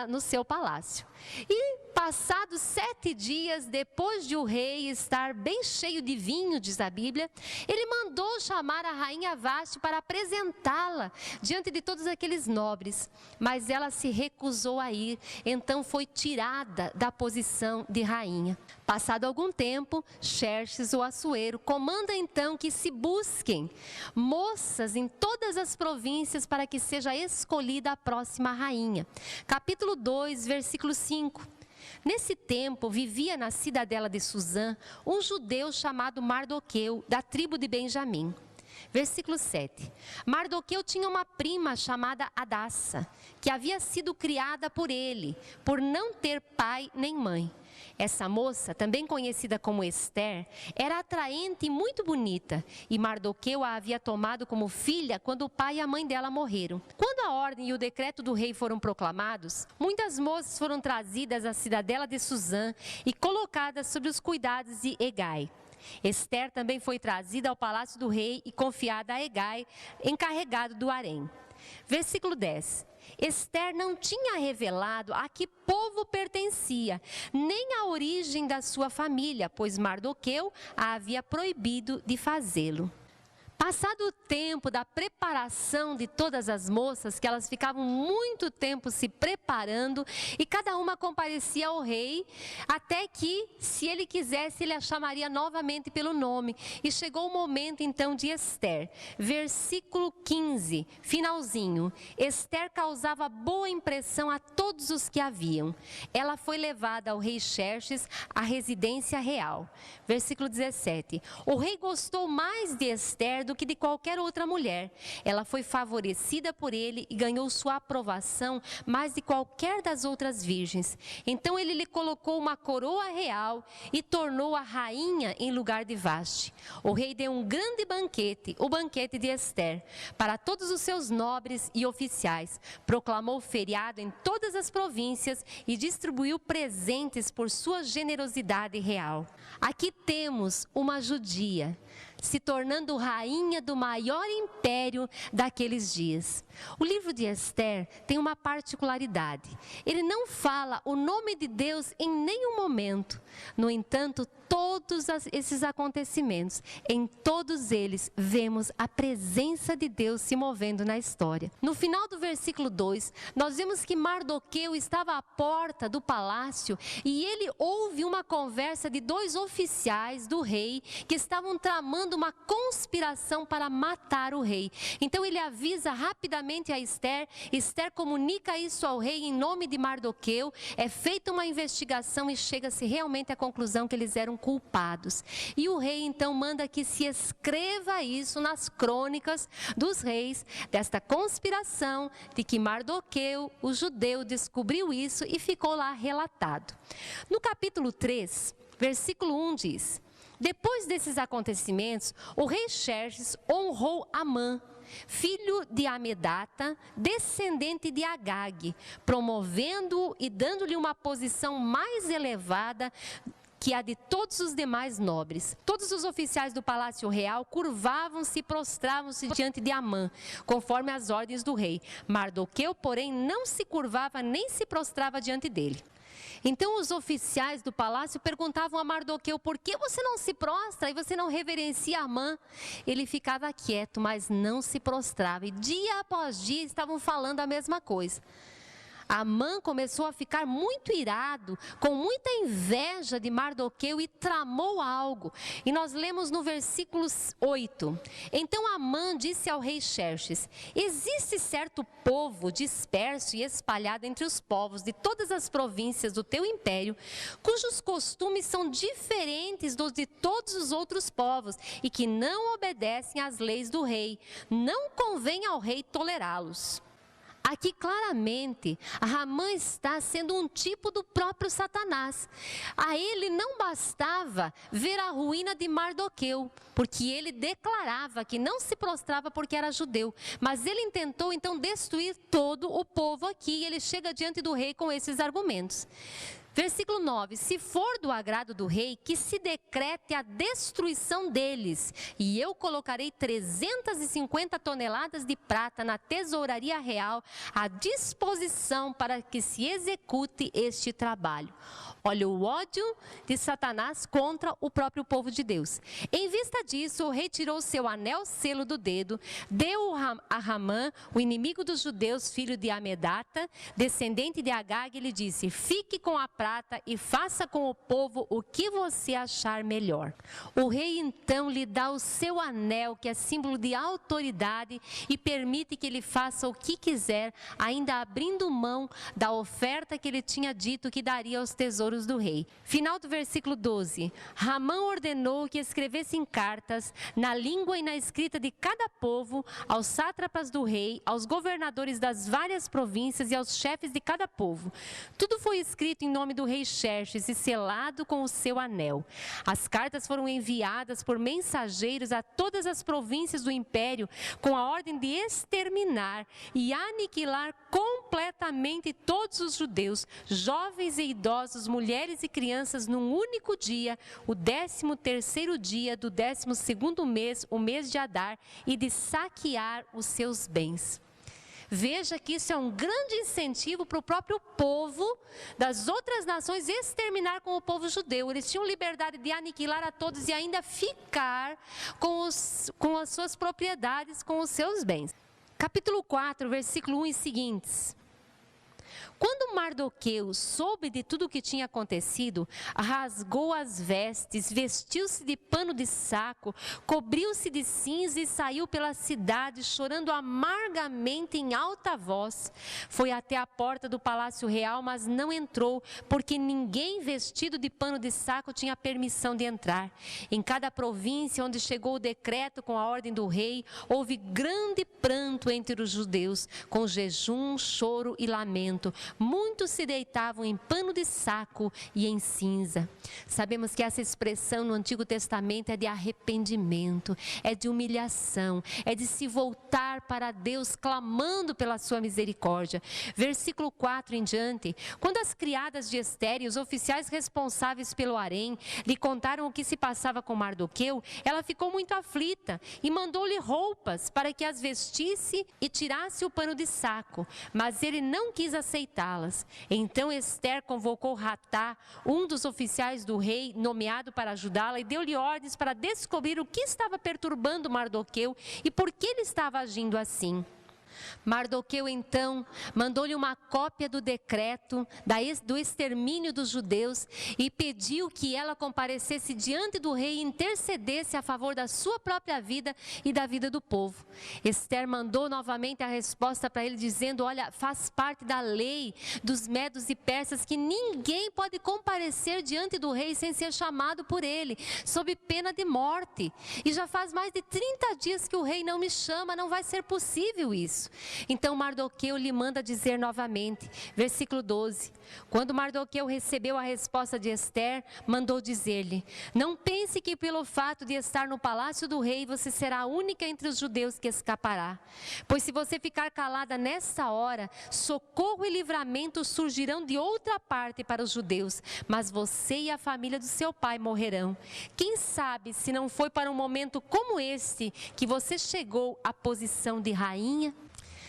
no seu palácio. E passados 7 dias, depois de o rei estar bem cheio de vinho, diz a Bíblia, ele mandou chamar a rainha Vasti para apresentá-la diante de todos aqueles nobres. Mas ela se recusou a ir, então foi tirada da posição de rainha. Passado algum tempo, Xerxes, o Assuero, comanda então que se busquem moças em todas as províncias para que seja escolhida a próxima rainha. Capítulo 2, versículo 5. Nesse tempo, vivia na cidadela de Suzã um judeu chamado Mardoqueu, da tribo de Benjamim. Versículo 7. Mardoqueu tinha uma prima chamada Hadassa, que havia sido criada por ele, por não ter pai nem mãe. Essa moça, também conhecida como Ester, era atraente e muito bonita, e Mardoqueu a havia tomado como filha quando o pai e a mãe dela morreram. Quando a ordem e o decreto do rei foram proclamados, muitas moças foram trazidas à cidadela de Suzã e colocadas sob os cuidados de Hegai. Ester também foi trazida ao palácio do rei e confiada a Hegai, encarregado do harém. Versículo 10. Ester não tinha revelado a que povo pertencia, nem a origem da sua família, pois Mardoqueu a havia proibido de fazê-lo. Passado o tempo da preparação de todas as moças, que elas ficavam muito tempo se preparando, e cada uma comparecia ao rei, até que, se ele quisesse, ele a chamaria novamente pelo nome. E chegou o momento então de Ester. Versículo 15, finalzinho. Ester causava boa impressão a todos os que a viam. Ela foi levada ao rei Xerxes à residência real. Versículo 17. O rei gostou mais de Ester do que de qualquer outra mulher. Ela foi favorecida por ele e ganhou sua aprovação mais de qualquer das outras virgens. Então ele lhe colocou uma coroa real e tornou-a rainha em lugar de Vasti. O rei deu um grande banquete, o banquete de Ester, para todos os seus nobres e oficiais. Proclamou feriado em todas as províncias e distribuiu presentes por sua generosidade real. Aqui temos uma judia se tornando rainha do maior império daqueles dias. O livro de Ester tem uma particularidade. Ele não fala o nome de Deus em nenhum momento. No entanto, todos esses acontecimentos, em todos eles, vemos a presença de Deus se movendo na história. No final do versículo 2, nós vemos que Mardoqueu estava à porta do palácio e ele ouve uma conversa de 2 oficiais do rei que estavam tramando uma conspiração para matar o rei. Então ele avisa rapidamente a Ester, Ester comunica isso ao rei em nome de Mardoqueu, é feita uma investigação e chega-se realmente à conclusão que eles eram culpados. E o rei então manda que se escreva isso nas crônicas dos reis, desta conspiração de que Mardoqueu, o judeu, descobriu isso e ficou lá relatado. No capítulo 3, versículo 1 diz: depois desses acontecimentos, o rei Xerxes honrou Amã, filho de Amedata, descendente de Agag, promovendo-o e dando-lhe uma posição mais elevada que a de todos os demais nobres. Todos os oficiais do palácio real curvavam-se e prostravam-se diante de Amã, conforme as ordens do rei. Mardoqueu, porém, não se curvava nem se prostrava diante dele. Então os oficiais do palácio perguntavam a Mardoqueu: por que você não se prostra e você não reverencia Amã? Ele ficava quieto, mas não se prostrava, e dia após dia estavam falando a mesma coisa. Amã começou a ficar muito irado, com muita inveja de Mardoqueu, e tramou algo. E nós lemos no versículo 8. Então Amã disse ao rei Xerxes: existe certo povo disperso e espalhado entre os povos de todas as províncias do teu império, cujos costumes são diferentes dos de todos os outros povos e que não obedecem às leis do rei. Não convém ao rei tolerá-los. Aqui claramente, Ramã está sendo um tipo do próprio Satanás. A ele não bastava ver a ruína de Mardoqueu, porque ele declarava que não se prostrava porque era judeu, mas ele intentou então destruir todo o povo aqui, e ele chega diante do rei com esses argumentos. Versículo 9, se for do agrado do rei, que se decrete a destruição deles, e eu colocarei 350 toneladas de prata na tesouraria real à disposição para que se execute este trabalho. Olha o ódio de Satanás contra o próprio povo de Deus. Em vista disso, o rei tirou seu anel selo do dedo, deu a Ramã, o inimigo dos judeus, filho de Amedata, descendente de Agag, e lhe disse: fique com a prata e faça com o povo o que você achar melhor. O rei então lhe dá o seu anel, que é símbolo de autoridade, e permite que ele faça o que quiser, ainda abrindo mão da oferta que ele tinha dito que daria aos tesouros do rei. Final do versículo 12. Ramã ordenou que escrevessem cartas na língua e na escrita de cada povo, aos sátrapas do rei, aos governadores das várias províncias e aos chefes de cada povo. Tudo foi escrito em nome do rei Xerxes e selado com o seu anel. As cartas foram enviadas por mensageiros a todas as províncias do império, com a ordem de exterminar e aniquilar completamente todos os judeus, jovens e idosos, mulheres e crianças, num único dia, o 13º dia do 12º mês, o mês de Adar, e de saquear os seus bens. Veja que isso é um grande incentivo para o próprio povo das outras nações exterminar com o povo judeu. Eles tinham liberdade de aniquilar a todos e ainda ficar com as suas propriedades, com os seus bens. Capítulo 4, versículo 1 e seguintes. Quando Mardoqueu soube de tudo o que tinha acontecido, rasgou as vestes, vestiu-se de pano de saco, cobriu-se de cinza e saiu pela cidade, chorando amargamente em alta voz. Foi até a porta do palácio real, mas não entrou, porque ninguém vestido de pano de saco tinha permissão de entrar. Em cada província onde chegou o decreto com a ordem do rei, houve grande pranto entre os judeus, com jejum, choro e lamento. Muitos se deitavam em pano de saco e em cinza. Sabemos que essa expressão no Antigo Testamento é de arrependimento, é de humilhação, é de se voltar para Deus clamando pela sua misericórdia. Versículo 4 em diante. Quando as criadas de Ester e os oficiais responsáveis pelo harém lhe contaram o que se passava com Mardoqueu, ela ficou muito aflita e mandou-lhe roupas para que as vestisse e tirasse o pano de saco, mas ele não quis aceitá-las. Então Ester convocou Ratá, um dos oficiais do rei, nomeado para ajudá-la, e deu-lhe ordens para descobrir o que estava perturbando Mardoqueu e por que ele estava agindo assim. Mardoqueu então mandou-lhe uma cópia do decreto do extermínio dos judeus e pediu que ela comparecesse diante do rei e intercedesse a favor da sua própria vida e da vida do povo. Ester mandou novamente a resposta para ele dizendo: olha, faz parte da lei dos medos e persas que ninguém pode comparecer diante do rei sem ser chamado por ele, sob pena de morte. E já faz mais de 30 dias que o rei não me chama, não vai ser possível isso. Então Mardoqueu lhe manda dizer novamente, versículo 12, quando Mardoqueu recebeu a resposta de Ester, mandou dizer-lhe: não pense que pelo fato de estar no palácio do rei, você será a única entre os judeus que escapará. Pois se você ficar calada nesta hora, socorro e livramento surgirão de outra parte para os judeus, mas você e a família do seu pai morrerão. Quem sabe se não foi para um momento como este que você chegou à posição de rainha?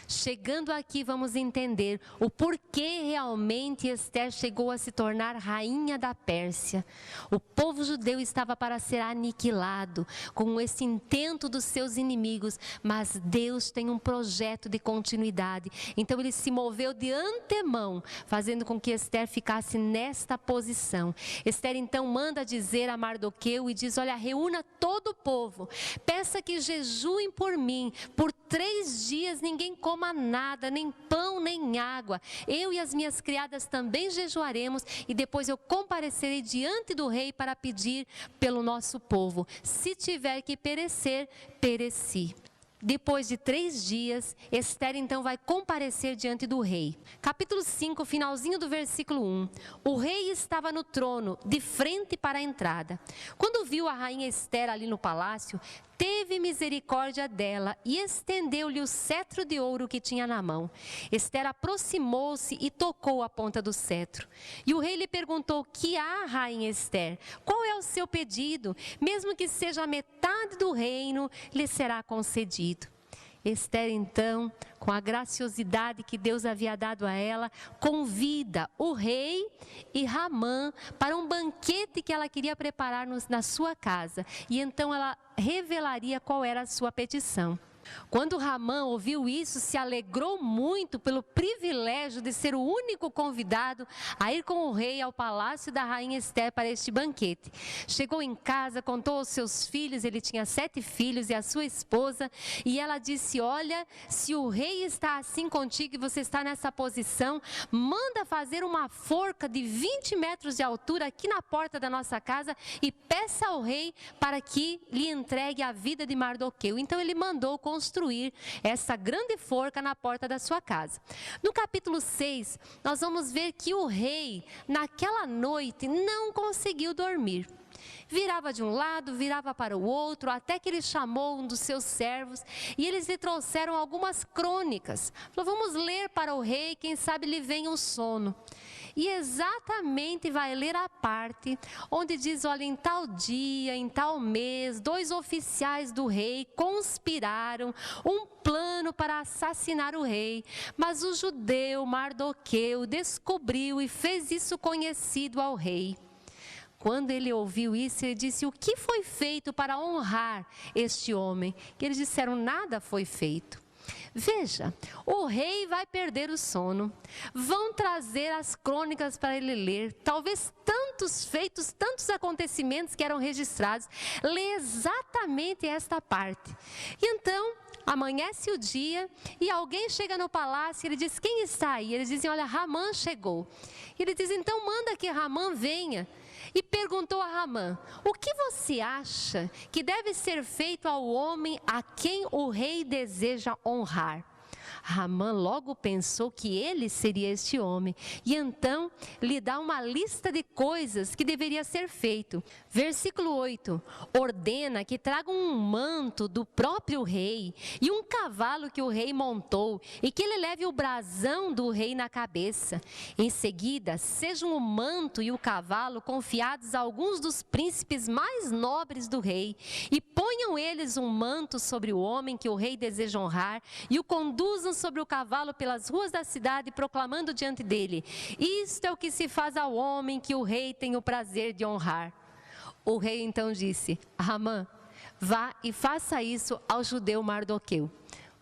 Chegando aqui, vamos entender o porquê realmente Ester chegou a se tornar rainha da Pérsia. O povo judeu estava para ser aniquilado com esse intento dos seus inimigos, mas Deus tem um projeto de continuidade. Então ele se moveu de antemão, fazendo com que Ester ficasse nesta posição. Ester então manda dizer a Mardoqueu e diz: olha, reúna todo o povo, peça que jejuem por mim, por 3 dias ninguém coma nada, nem pão, nem água. Eu e as minhas criadas também jejuaremos e depois eu comparecerei diante do rei para pedir pelo nosso povo. Se tiver que perecer, pereci. Depois de 3 dias, Esther então vai comparecer diante do rei. Capítulo 5, finalzinho do versículo 1. O rei estava no trono, de frente para a entrada. Quando viu a rainha Esther ali no palácio, teve misericórdia dela e estendeu-lhe o cetro de ouro que tinha na mão. Esther aproximou-se e tocou a ponta do cetro. E o rei lhe perguntou: que há, rainha Esther? Qual é o seu pedido? Mesmo que seja a metade do reino, lhe será concedido. Esther, então, com a graciosidade que Deus havia dado a ela, convida o rei e Ramã para um banquete que ela queria preparar na sua casa. E então ela revelaria qual era a sua petição. Quando Ramã ouviu isso, se alegrou muito pelo privilégio de ser o único convidado a ir com o rei ao palácio da rainha Esther para este banquete. Chegou em casa, contou aos seus filhos, ele tinha 7 filhos e a sua esposa, e ela disse: olha, se o rei está assim contigo e você está nessa posição, manda fazer uma forca de 20 metros de altura aqui na porta da nossa casa e peça ao rei para que lhe entregue a vida de Mardoqueu. Então ele mandou construir essa grande forca na porta da sua casa. No capítulo 6, nós vamos ver que o rei, naquela noite, não conseguiu dormir. Virava de um lado, virava para o outro, até que ele chamou um dos seus servos e eles lhe trouxeram algumas crônicas. Falou: vamos ler para o rei, quem sabe lhe venha o sono. E exatamente vai ler a parte onde diz: olha, em tal dia, em tal mês, 2 oficiais do rei conspiraram um plano para assassinar o rei, mas o judeu Mardoqueu descobriu e fez isso conhecido ao rei. Quando ele ouviu isso, ele disse: o que foi feito para honrar este homem? E eles disseram: nada foi feito. Veja, o rei vai perder o sono, vão trazer as crônicas para ele ler, talvez tantos feitos, tantos acontecimentos que eram registrados, lê exatamente esta parte. E então, amanhece o dia e alguém chega no palácio e ele diz: quem está aí? Eles dizem: olha, Ramã chegou. E ele diz: então manda que Ramã venha. E perguntou a Ramã: o que você acha que deve ser feito ao homem a quem o rei deseja honrar? Ramã logo pensou que ele seria este homem e então lhe dá uma lista de coisas que deveria ser feito. Versículo 8, ordena que tragam um manto do próprio rei e um cavalo que o rei montou e que ele leve o brasão do rei na cabeça. Em seguida, sejam o manto e o cavalo confiados a alguns dos príncipes mais nobres do rei e ponham eles um manto sobre o homem que o rei deseja honrar e o conduzam sobre o cavalo pelas ruas da cidade, proclamando diante dele: isto é o que se faz ao homem que o rei tem o prazer de honrar. O rei então disse: Ramã, vá e faça isso ao judeu Mardoqueu.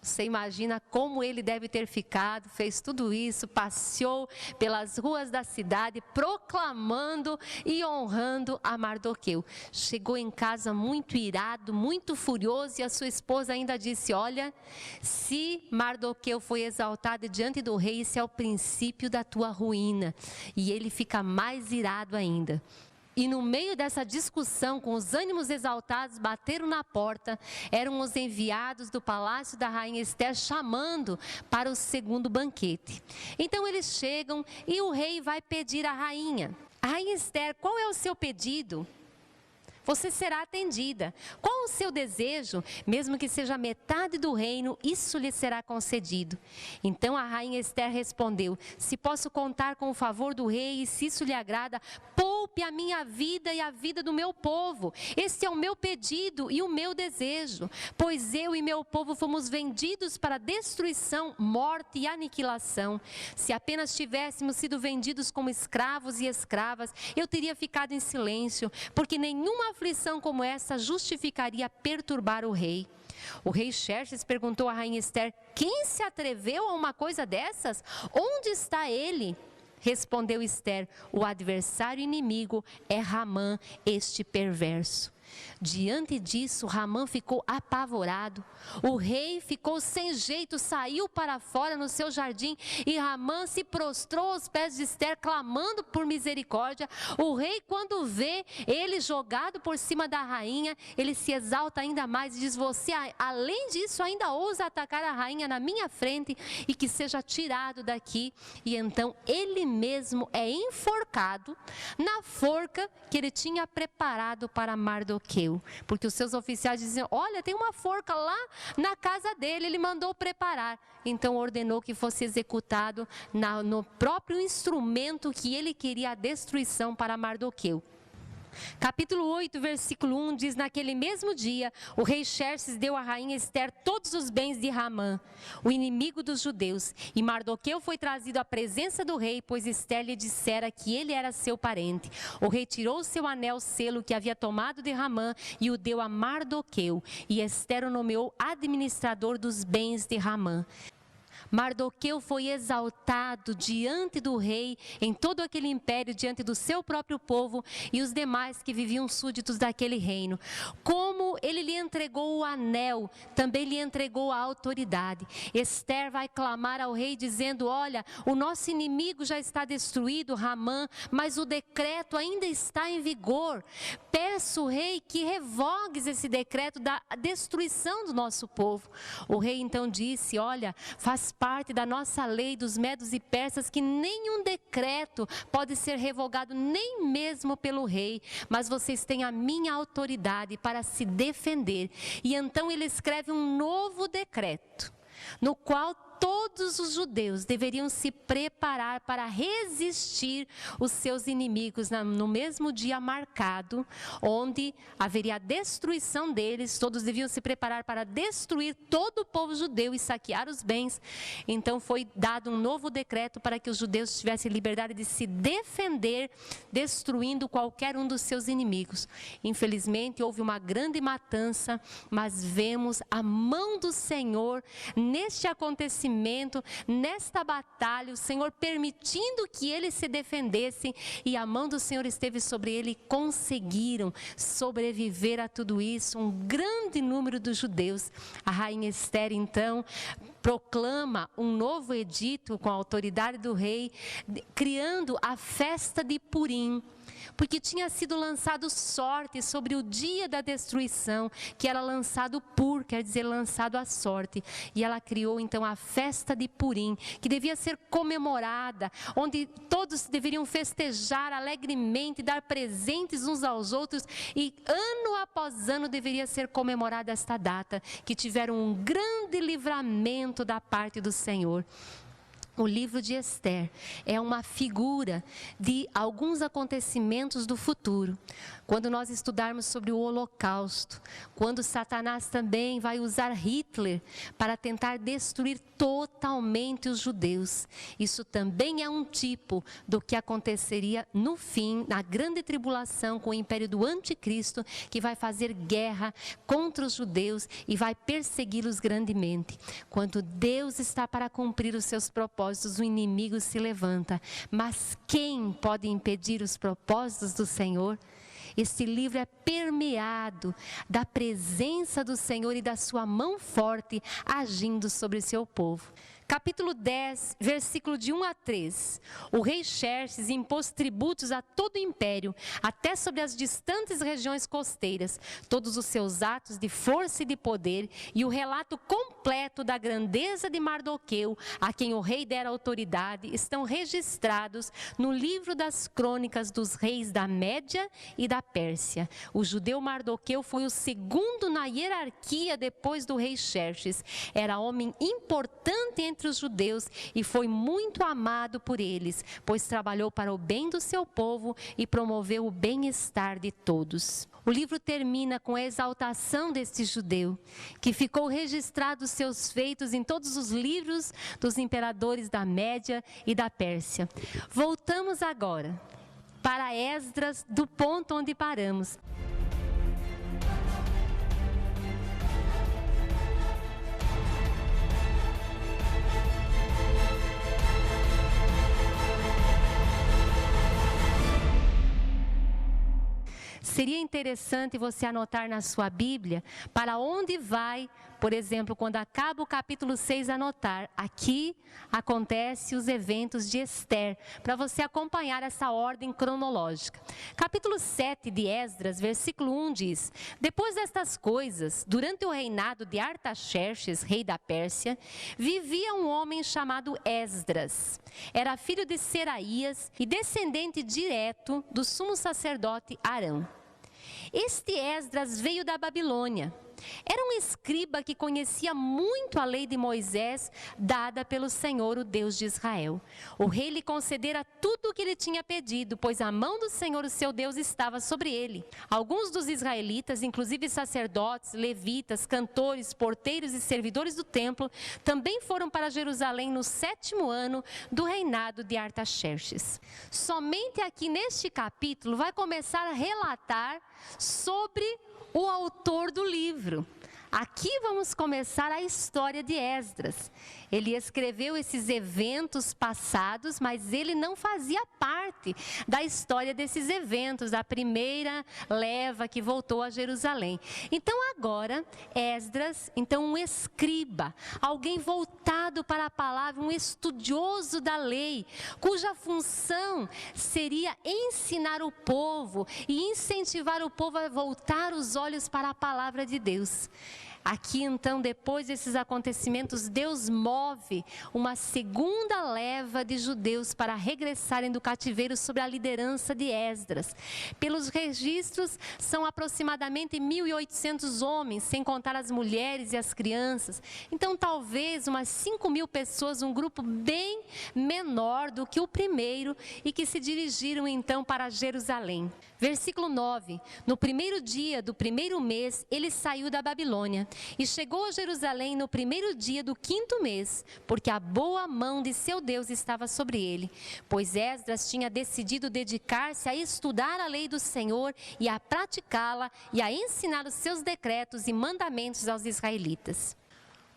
Você imagina como ele deve ter ficado, fez tudo isso, passeou pelas ruas da cidade, proclamando e honrando a Mardoqueu. Chegou em casa muito irado, muito furioso, e a sua esposa ainda disse: olha, se Mardoqueu foi exaltado diante do rei, isso é o princípio da tua ruína. E ele fica mais irado ainda. E no meio dessa discussão, com os ânimos exaltados, bateram na porta. Eram os enviados do palácio da rainha Esther chamando para o segundo banquete. Então eles chegam e o rei vai pedir à rainha: a rainha Esther, qual é o seu pedido? Você será atendida. Qual o seu desejo? Mesmo que seja metade do reino, isso lhe será concedido. Então a rainha Esther respondeu: se posso contar com o favor do rei e se isso lhe agrada, poupe a minha vida e a vida do meu povo. Este é o meu pedido e o meu desejo, pois eu e meu povo fomos vendidos para destruição, morte e aniquilação. Se apenas tivéssemos sido vendidos como escravos e escravas, eu teria ficado em silêncio, porque nenhuma aflição como essa justificaria perturbar o rei. O rei Xerxes perguntou à rainha Esther: quem se atreveu a uma coisa dessas? Onde está ele? Respondeu Esther: o adversário inimigo é Ramã, este perverso. Diante disso, Ramã ficou apavorado. O rei ficou sem jeito, saiu para fora no seu jardim e Ramã se prostrou aos pés de Ester, clamando por misericórdia. O rei, quando vê ele jogado por cima da rainha, ele se exalta ainda mais e diz: você, além disso, ainda ousa atacar a rainha na minha frente e que seja tirado daqui. E então ele mesmo é enforcado na forca que ele tinha preparado para Mardoqueu, porque os seus oficiais diziam: olha, tem uma forca lá na casa dele, ele mandou preparar. Então ordenou que fosse executado no próprio instrumento que ele queria a destruição para Mardoqueu. Capítulo 8, versículo 1 diz: naquele mesmo dia, o rei Xerxes deu à rainha Ester todos os bens de Ramã, o inimigo dos judeus. E Mardoqueu foi trazido à presença do rei, pois Ester lhe dissera que ele era seu parente. O rei tirou seu anel selo que havia tomado de Ramã e o deu a Mardoqueu. E Ester o nomeou administrador dos bens de Ramã. Mardoqueu foi exaltado diante do rei, em todo aquele império, diante do seu próprio povo e os demais que viviam súditos daquele reino. Como ele lhe entregou o anel, também lhe entregou a autoridade. Ester vai clamar ao rei dizendo: olha, o nosso inimigo já está destruído, Ramã, mas o decreto ainda está em vigor. Peço, rei, que revogues esse decreto da destruição do nosso povo. O rei então disse: olha, faz parte da nossa lei dos medos e persas que nenhum decreto pode ser revogado, nem mesmo pelo rei, mas vocês têm a minha autoridade para se defender. E então ele escreve um novo decreto, no qual todos os judeus deveriam se preparar para resistir os seus inimigos no mesmo dia marcado, onde haveria a destruição deles. Todos deviam se preparar para destruir todo o povo judeu e saquear os bens. Então foi dado um novo decreto para que os judeus tivessem liberdade de se defender, destruindo qualquer um dos seus inimigos. Infelizmente houve uma grande matança, mas vemos a mão do Senhor neste acontecimento, nesta batalha, o Senhor permitindo que eles se defendessem, e a mão do Senhor esteve sobre ele, e conseguiram sobreviver a tudo isso, um grande número dos judeus. A rainha Ester então proclama um novo edito com a autoridade do rei, criando a festa de Purim, porque tinha sido lançado sorte sobre o dia da destruição, que era lançado pur, quer dizer lançado à sorte. E ela criou então a festa de Purim, que devia ser comemorada, onde todos deveriam festejar alegremente, dar presentes uns aos outros, e ano após ano deveria ser comemorada esta data, que tiveram um grande livramento da parte do Senhor. O livro de Ester é uma figura de alguns acontecimentos do futuro. Quando nós estudarmos sobre o Holocausto, quando Satanás também vai usar Hitler para tentar destruir totalmente os judeus. Isso também é um tipo do que aconteceria no fim, na grande tribulação, com o império do anticristo, que vai fazer guerra contra os judeus e vai persegui-los grandemente. Quando Deus está para cumprir os seus propósitos, o inimigo se levanta. Mas quem pode impedir os propósitos do Senhor? Este livro é permeado da presença do Senhor e da sua mão forte agindo sobre seu povo. Capítulo 10, versículo de 1 a 3. O rei Xerxes impôs tributos a todo o império, até sobre as distantes regiões costeiras. Todos os seus atos de força e de poder e o relato completo da grandeza de Mardoqueu, a quem o rei dera autoridade, estão registrados no livro das crônicas dos reis da Média e da Pérsia. O judeu Mardoqueu foi o segundo na hierarquia depois do rei Xerxes. Era homem importante entre os judeus e foi muito amado por eles, pois trabalhou para o bem do seu povo e promoveu o bem-estar de todos. O livro termina com a exaltação deste judeu, que ficou registrado os seus feitos em todos os livros dos imperadores da Média e da Pérsia. Voltamos agora para Esdras, do ponto onde paramos. seria interessante você anotar na sua Bíblia para onde vai, por exemplo, quando acaba o capítulo 6, anotar. Aqui acontecem os eventos de Esther, para você acompanhar essa ordem cronológica. Capítulo 7 de Esdras, versículo 1 diz: Depois destas coisas, durante o reinado de Artaxerxes, rei da Pérsia, vivia um homem chamado Esdras. Era filho de Seraías e descendente direto do sumo sacerdote Arão. Este Esdras veio da Babilônia. Era um escriba que conhecia muito a lei de Moisés, dada pelo Senhor, o Deus de Israel. O rei lhe concedera tudo o que ele tinha pedido, pois a mão do Senhor, o seu Deus, estava sobre ele. Alguns dos israelitas, inclusive sacerdotes, levitas, cantores, porteiros e servidores do templo, também foram para Jerusalém no 7º ano do reinado de Artaxerxes. Somente aqui neste capítulo vai começar a relatar sobre o autor do livro. Aqui vamos começar a história de Esdras. Ele escreveu esses eventos passados, mas ele não fazia parte da história desses eventos, da primeira leva que voltou a Jerusalém. Então agora, Esdras, um escriba, alguém voltado para a palavra, um estudioso da lei, cuja função seria ensinar o povo e incentivar o povo a voltar os olhos para a palavra de Deus. Aqui então, depois desses acontecimentos, Deus move uma segunda leva de judeus para regressarem do cativeiro sob a liderança de Esdras. Pelos registros, são aproximadamente 1.800 homens, sem contar as mulheres e as crianças. Então, talvez umas 5.000 pessoas, um grupo bem menor do que o primeiro, e que se dirigiram então para Jerusalém. Versículo 9, no primeiro dia do primeiro mês, ele saiu da Babilônia e chegou a Jerusalém no primeiro dia do 5º mês, porque a boa mão de seu Deus estava sobre ele, pois Esdras tinha decidido dedicar-se a estudar a lei do Senhor e a praticá-la e a ensinar os seus decretos e mandamentos aos israelitas.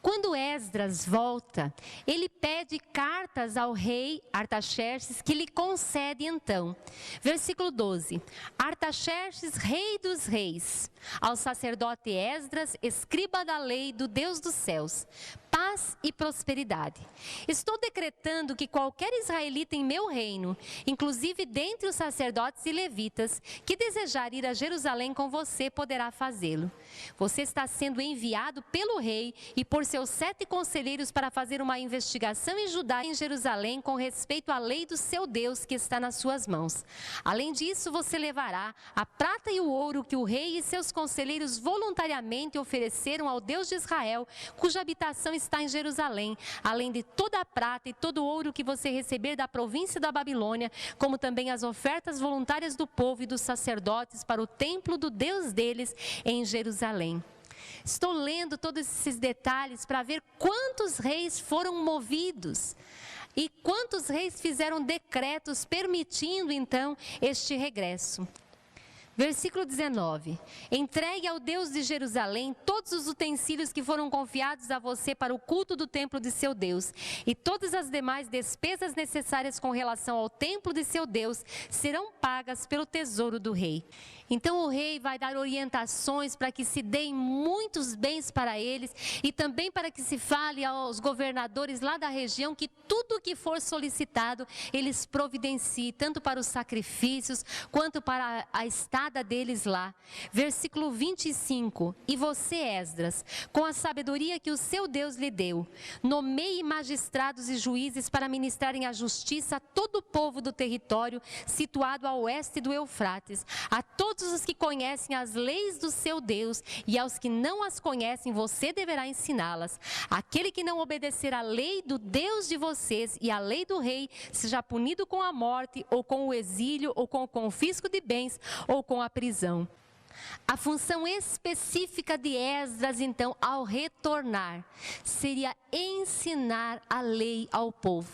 Quando Esdras volta, ele pede cartas ao rei Artaxerxes, que lhe concede então. Versículo 12. Artaxerxes, rei dos reis, ao sacerdote Esdras, escriba da lei do Deus dos céus, paz e prosperidade. Estou decretando que qualquer israelita em meu reino, inclusive dentre os sacerdotes e levitas, que desejar ir a Jerusalém com você, poderá fazê-lo. Você está sendo enviado pelo rei e por seus 7 conselheiros para fazer uma investigação em Judá e em Jerusalém com respeito à lei do seu Deus que está nas suas mãos. Além disso, você levará a prata e o ouro que o rei e seus conselheiros voluntariamente ofereceram ao Deus de Israel, cuja habitação está em Jerusalém, além de toda a prata e todo o ouro que você receber da província da Babilônia, como também as ofertas voluntárias do povo e dos sacerdotes para o templo do Deus deles em Jerusalém. Estou lendo todos esses detalhes para ver quantos reis foram movidos e quantos reis fizeram decretos permitindo então este regresso. Versículo 19. Entregue ao Deus de Jerusalém todos os utensílios que foram confiados a você para o culto do templo de seu Deus, e todas as demais despesas necessárias com relação ao templo de seu Deus serão pagas pelo tesouro do rei. Então o rei vai dar orientações para que se deem muitos bens para eles e também para que se fale aos governadores lá da região que tudo que for solicitado eles providenciem, tanto para os sacrifícios quanto para a estada deles lá. Versículo 25. E você, Esdras, com a sabedoria que o seu Deus lhe deu, nomeie magistrados e juízes para ministrarem a justiça a todo o povo do território situado a oeste do Eufrates, a todos os que conhecem as leis do seu Deus, e aos que não as conhecem você deverá ensiná-las. Aquele que não obedecer à lei do Deus de vocês e à lei do rei, seja punido com a morte, ou com o exílio, ou com o confisco de bens, ou com a prisão. A função específica de Esdras, então, ao retornar, seria ensinar a lei ao povo.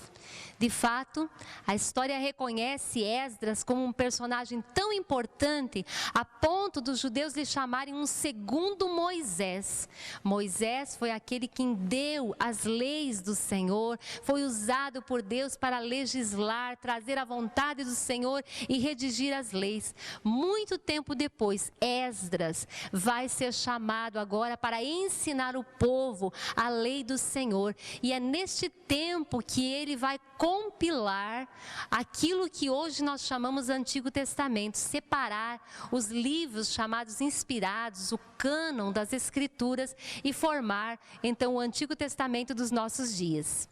De fato, a história reconhece Esdras como um personagem tão importante a ponto dos judeus lhe chamarem um segundo Moisés. Moisés foi aquele que deu as leis do Senhor, foi usado por Deus para legislar, trazer a vontade do Senhor e redigir as leis. Muito tempo depois, Esdras vai ser chamado agora para ensinar o povo a lei do Senhor. E é neste tempo que ele vai compilar aquilo que hoje nós chamamos Antigo Testamento, separar os livros chamados inspirados, o cânon das Escrituras e formar então o Antigo Testamento dos nossos dias.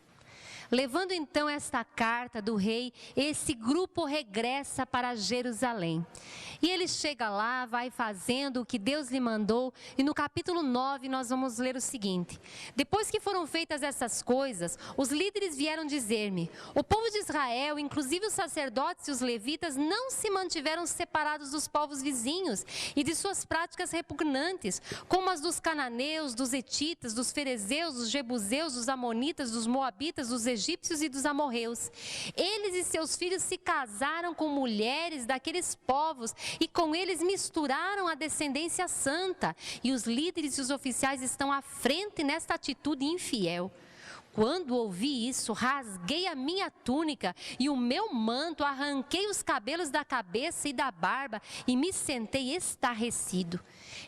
Levando então esta carta do rei, esse grupo regressa para Jerusalém. E ele chega lá, vai fazendo o que Deus lhe mandou, e no capítulo 9 nós vamos ler o seguinte: depois que foram feitas essas coisas, os líderes vieram dizer-me: o povo de Israel, inclusive os sacerdotes e os levitas, não se mantiveram separados dos povos vizinhos e de suas práticas repugnantes, como as dos cananeus, dos hetitas, dos ferezeus, dos jebuseus, dos amonitas, dos moabitas, dos egípcios e dos amorreus. Eles e seus filhos se casaram com mulheres daqueles povos e com eles misturaram a descendência santa. E os líderes e os oficiais estão à frente nesta atitude infiel. Quando ouvi isso, rasguei a minha túnica e o meu manto, arranquei os cabelos da cabeça e da barba e me sentei estarrecido.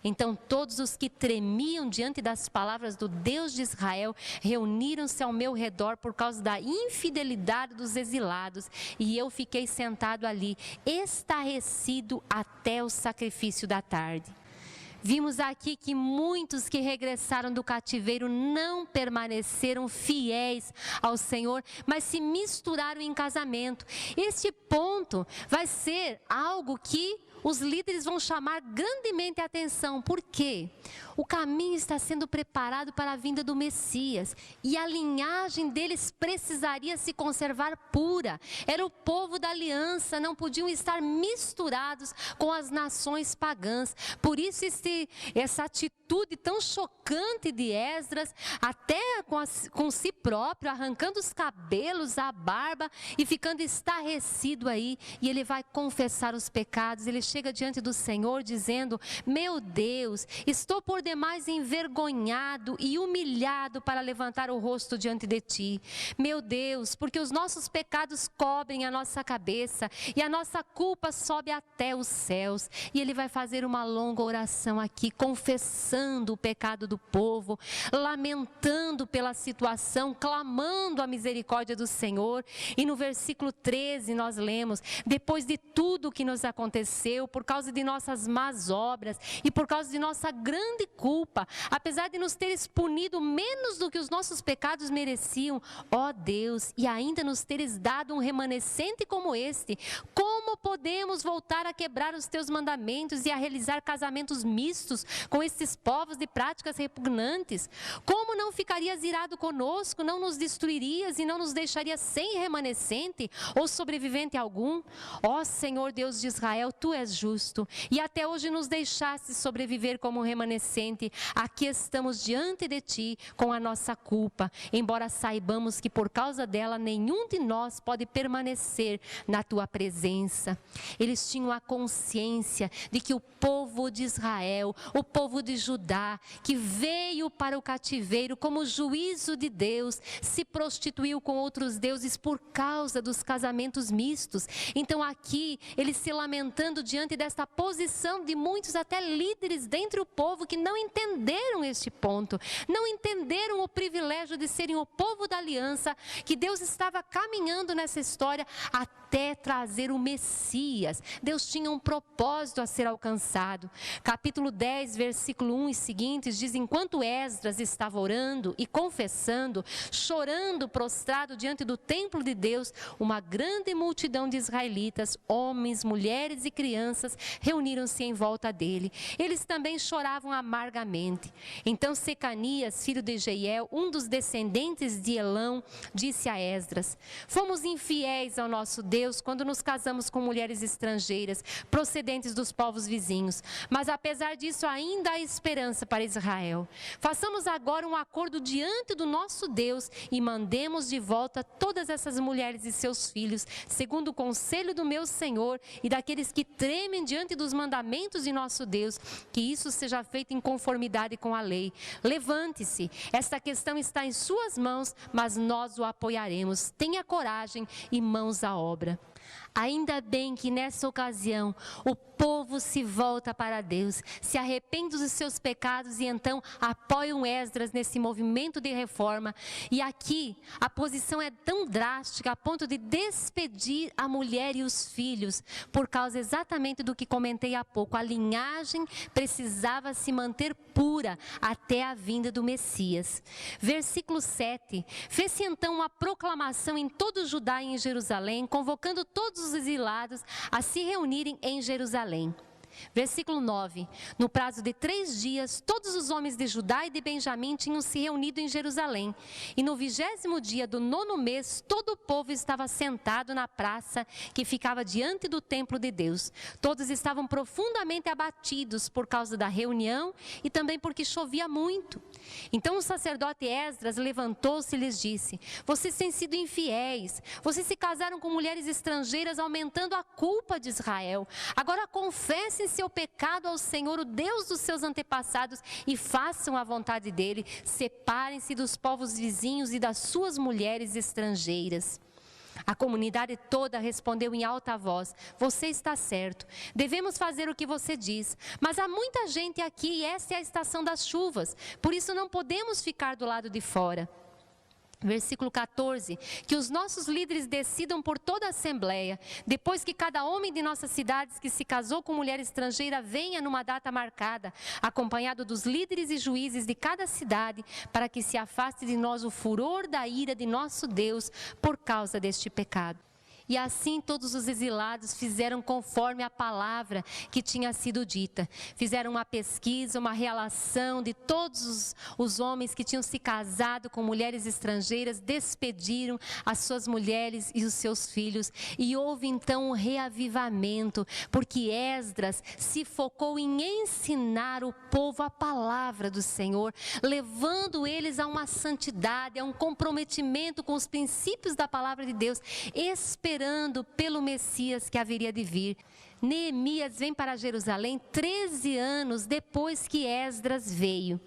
Então todos os que tremiam diante das palavras do Deus de Israel reuniram-se ao meu redor por causa da infidelidade dos exilados, e eu fiquei sentado ali, estarrecido até o sacrifício da tarde. Vimos aqui que muitos que regressaram do cativeiro não permaneceram fiéis ao Senhor, mas se misturaram em casamento. Este ponto vai ser algo que os líderes vão chamar grandemente a atenção. Por quê? O caminho está sendo preparado para a vinda do Messias e a linhagem deles precisaria se conservar pura. Era o povo da aliança, não podiam estar misturados com as nações pagãs. Por isso essa atitude tão chocante de Esdras, até com si próprio, arrancando os cabelos, a barba e ficando estarrecido aí. E ele vai confessar os pecados, ele chega diante do Senhor dizendo: meu Deus, estou por demais envergonhado e humilhado para levantar o rosto diante de ti. Meu Deus, porque os nossos pecados cobrem a nossa cabeça e a nossa culpa sobe até os céus. E ele vai fazer uma longa oração aqui, confessando o pecado do povo, lamentando pela situação, clamando a misericórdia do Senhor. E no versículo 13 nós lemos: depois de tudo que nos aconteceu, por causa de nossas más obras e por causa de nossa grande culpa, apesar de nos teres punido menos do que os nossos pecados mereciam, ó Deus, e ainda nos teres dado um remanescente como este, como podemos voltar a quebrar os teus mandamentos e a realizar casamentos mistos com estes povos de práticas repugnantes? Como não ficarias irado conosco, não nos destruirias e não nos deixarias sem remanescente ou sobrevivente algum? Ó Senhor Deus de Israel, tu és justo e até hoje nos deixaste sobreviver como remanescente. Aqui estamos diante de ti com a nossa culpa, embora saibamos que por causa dela nenhum de nós pode permanecer na tua presença. Eles tinham a consciência de que o povo de Israel, o povo de Judá, que veio para o cativeiro como juízo de Deus, se prostituiu com outros deuses por causa dos casamentos mistos. Então aqui, eles se lamentando diante desta posição de muitos até líderes dentre o povo que não entenderam este ponto, não entenderam o privilégio de serem o povo da aliança, que Deus estava caminhando nessa história até trazer o Messias. Deus tinha um propósito a ser alcançado. Capítulo 10, versículo 1 e seguintes diz: enquanto Esdras estava orando e confessando, chorando prostrado diante do templo de Deus, uma grande multidão de israelitas, homens, mulheres e crianças, reuniram-se em volta dele. Eles também choravam amargamente. Então Secanias, filho de Jeiel, um dos descendentes de Elão, disse a Esdras: fomos infiéis ao nosso Deus Deus quando nos casamos com mulheres estrangeiras, procedentes dos povos vizinhos. Mas apesar disso, ainda há esperança para Israel. Façamos agora um acordo diante do nosso Deus e mandemos de volta todas essas mulheres e seus filhos, segundo o conselho do meu Senhor e daqueles que tremem diante dos mandamentos de nosso Deus, que isso seja feito em conformidade com a lei. Levante-se, esta questão está em suas mãos, mas nós o apoiaremos. Tenha coragem e mãos à obra. Ainda bem que nessa ocasião o povo se volta para Deus, se arrepende dos seus pecados e então apoiam Esdras nesse movimento de reforma. E aqui a posição é tão drástica a ponto de despedir a mulher e os filhos, por causa exatamente do que comentei há pouco. A linhagem precisava se manter pura até a vinda do Messias. Versículo 7. Fez-se então uma proclamação em todo Judá e em Jerusalém, convocando todos os exilados a se reunirem em Jerusalém. Versículo 9. No prazo de 3 dias, todos os homens de Judá e de Benjamim tinham se reunido em Jerusalém. E no 20º dia do 9º mês, todo o povo estava sentado na praça que ficava diante do templo de Deus. Todos estavam profundamente abatidos por causa da reunião e também porque chovia muito. Então o sacerdote Esdras levantou-se e lhes disse: vocês têm sido infiéis, vocês se casaram com mulheres estrangeiras, aumentando a culpa de Israel. Agora confessem seu pecado ao Senhor, o Deus dos seus antepassados, e façam a vontade dele. Separem-se dos povos vizinhos e das suas mulheres estrangeiras. A comunidade toda respondeu em alta voz: você está certo, devemos fazer o que você diz. Mas há muita gente aqui e esta é a estação das chuvas, por isso não podemos ficar do lado de fora. Versículo 14, que os nossos líderes decidam por toda a assembleia, depois que cada homem de nossas cidades que se casou com mulher estrangeira venha numa data marcada, acompanhado dos líderes e juízes de cada cidade, para que se afaste de nós o furor da ira de nosso Deus por causa deste pecado. E assim todos os exilados fizeram conforme a palavra que tinha sido dita. Fizeram uma pesquisa, uma relação de todos os homens que tinham se casado com mulheres estrangeiras, despediram as suas mulheres e os seus filhos. E houve então um reavivamento, porque Esdras se focou em ensinar o povo a palavra do Senhor, levando eles a uma santidade, a um comprometimento com os princípios da palavra de Deus, esperando pelo Messias que haveria de vir. Neemias vem para Jerusalém 13 anos depois que Esdras veio.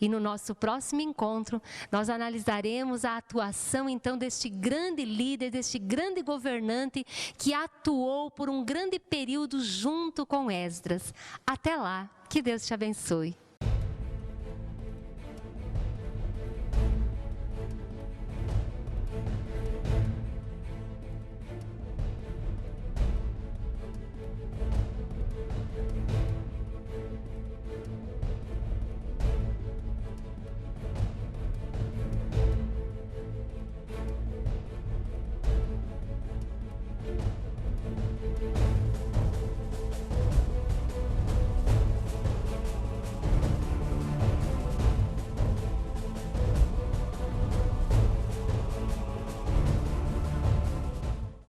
E no nosso próximo encontro, nós analisaremos a atuação então deste grande líder, deste grande governante que atuou por um grande período junto com Esdras. Até lá, que Deus te abençoe.